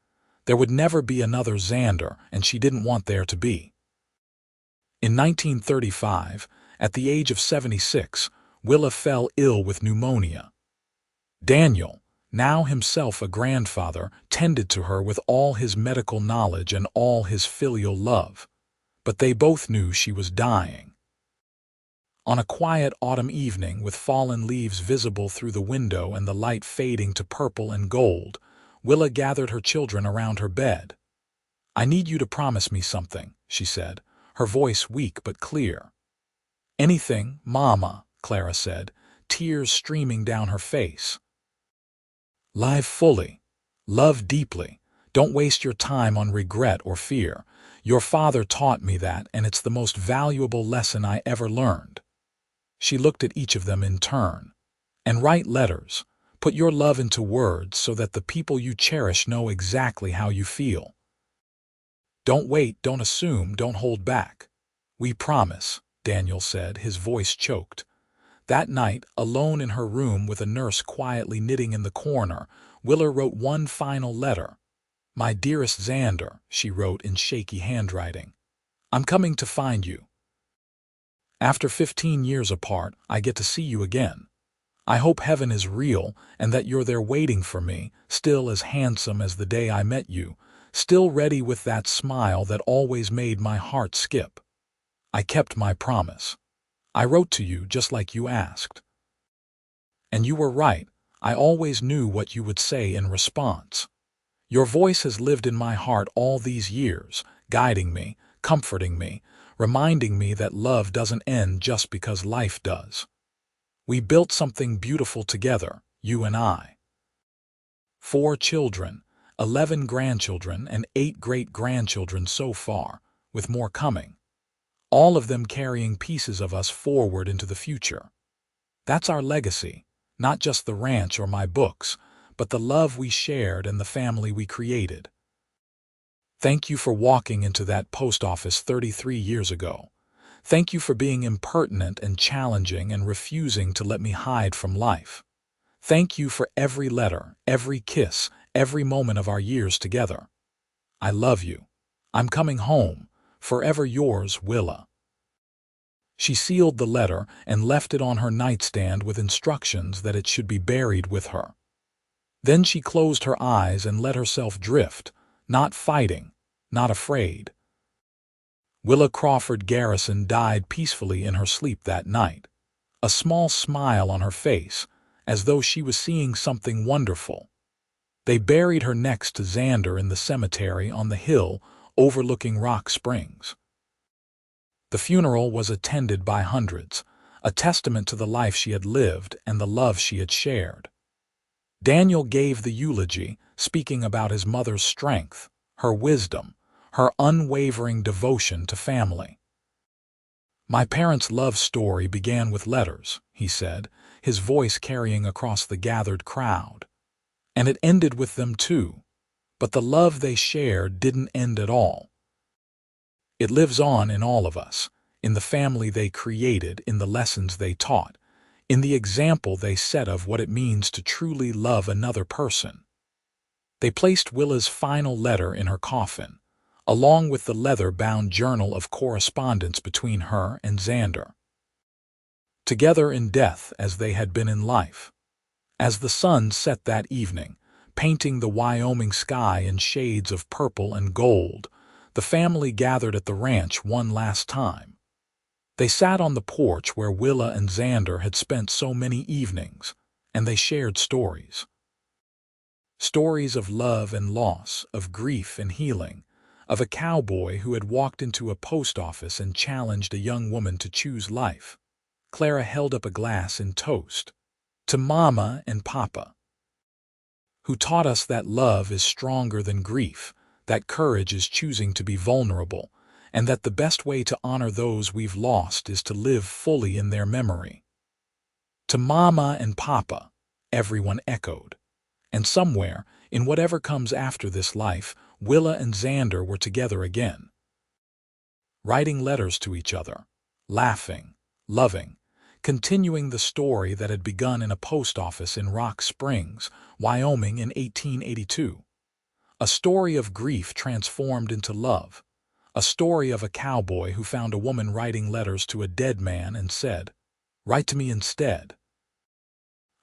There would never be another Xander, and she didn't want there to be. In 1935, at the age of 76, Willa fell ill with pneumonia. Daniel, now himself a grandfather, tended to her with all his medical knowledge and all his filial love. But they both knew she was dying. On a quiet autumn evening with fallen leaves visible through the window and the light fading to purple and gold, Willa gathered her children around her bed. "I need you to promise me something," she said, her voice weak but clear. "Anything, Mama," Clara said. tears streaming down her face. Live fully. Love deeply. Don't waste your time on regret or fear. Your father taught me that, and it's the most valuable lesson I ever learned. She looked at each of them in turn. And write letters. Put your love into words so that the people you cherish know exactly how you feel. Don't wait, don't assume, don't hold back. We promise, Daniel said, his voice choked. That night, alone in her room with a nurse quietly knitting in the corner, Willa wrote one final letter. My dearest Xander, she wrote in shaky handwriting. I'm coming to find you. After 15 years apart, I get to see you again. I hope heaven is real and that you're there waiting for me, still as handsome as the day I met you, still ready with that smile that always made my heart skip. I kept my promise. I wrote to you just like you asked. And you were right. I always knew what you would say in response. Your voice has lived in my heart all these years, guiding me, comforting me, reminding me that love doesn't end just because life does. We built something beautiful together, you and I. 4 children, 11 grandchildren, and 8 great-grandchildren so far, with more coming. All of them carrying pieces of us forward into the future. That's our legacy, not just the ranch or my books, but the love we shared and the family we created. Thank you for walking into that post office 33 years ago. Thank you for being impertinent and challenging and refusing to let me hide from life. Thank you for every letter, every kiss, every moment of our years together. I love you. I'm coming home. Forever yours, Willa. She sealed the letter and left it on her nightstand with instructions that it should be buried with her. Then she closed her eyes and let herself drift, not fighting, not afraid. Willa Crawford Garrison died peacefully in her sleep that night, a small smile on her face, as though she was seeing something wonderful. They buried her next to Xander in the cemetery on the hill overlooking Rock Springs. The funeral was attended by hundreds, a testament to the life she had lived and the love she had shared. Daniel gave the eulogy, speaking about his mother's strength, her wisdom, her unwavering devotion to family. My parents' love story began with letters, he said, his voice carrying across the gathered crowd. And it ended with them too. But the love they shared didn't end at all. It lives on in all of us, in the family they created, in the lessons they taught, in the example they set of what it means to truly love another person. They placed Willa's final letter in her coffin, along with the leather-bound journal of correspondence between her and Xander. Together in death as they had been in life. As the sun set that evening, painting the Wyoming sky in shades of purple and gold, the family gathered at the ranch one last time. They sat on the porch where Willa and Xander had spent so many evenings, and they shared stories. Stories of love and loss, of grief and healing, of a cowboy who had walked into a post office and challenged a young woman to choose life. Clara held up a glass in toast. To Mama and Papa, who taught us that love is stronger than grief, that courage is choosing to be vulnerable, and that the best way to honor those we've lost is to live fully in their memory. To Mama and Papa, everyone echoed. And somewhere, in whatever comes after this life, Willa and Xander were together again. Writing letters to each other, laughing, loving, continuing the story that had begun in a post office in Rock Springs, Wyoming in 1882. A story of grief transformed into love. A story of a cowboy who found a woman writing letters to a dead man and said, "Write to me instead."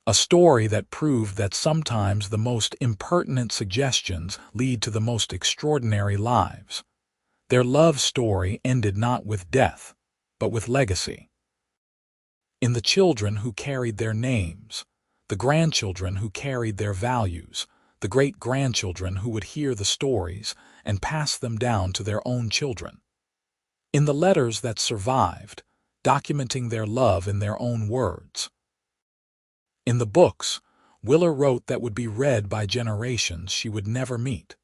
A story that proved that sometimes the most impertinent suggestions lead to the most extraordinary lives. Their love story ended not with death, but with legacy. In the children who carried their names, the grandchildren who carried their values, the great-grandchildren who would hear the stories and pass them down to their own children. In the letters that survived, documenting their love in their own words. In the books, Willa wrote that would be read by generations she would never meet.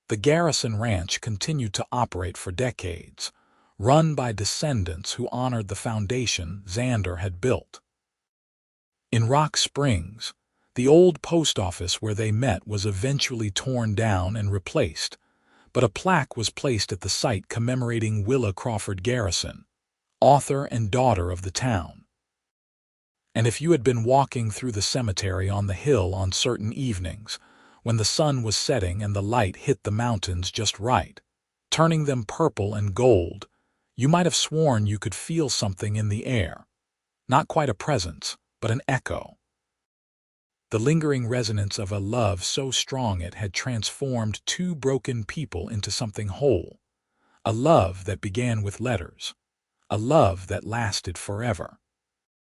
The Garrison Ranch continued to operate for decades, run by descendants who honored the foundation Xander had built. In Rock Springs, the old post office where they met was eventually torn down and replaced, but a plaque was placed at the site commemorating Willa Crawford Garrison, author and daughter of the town. And if you had been walking through the cemetery on the hill on certain evenings, when the sun was setting and the light hit the mountains just right, turning them purple and gold, you might have sworn you could feel something in the air. Not quite a presence, but an echo. The lingering resonance of a love so strong it had transformed two broken people into something whole. A love that began with letters. A love that lasted forever.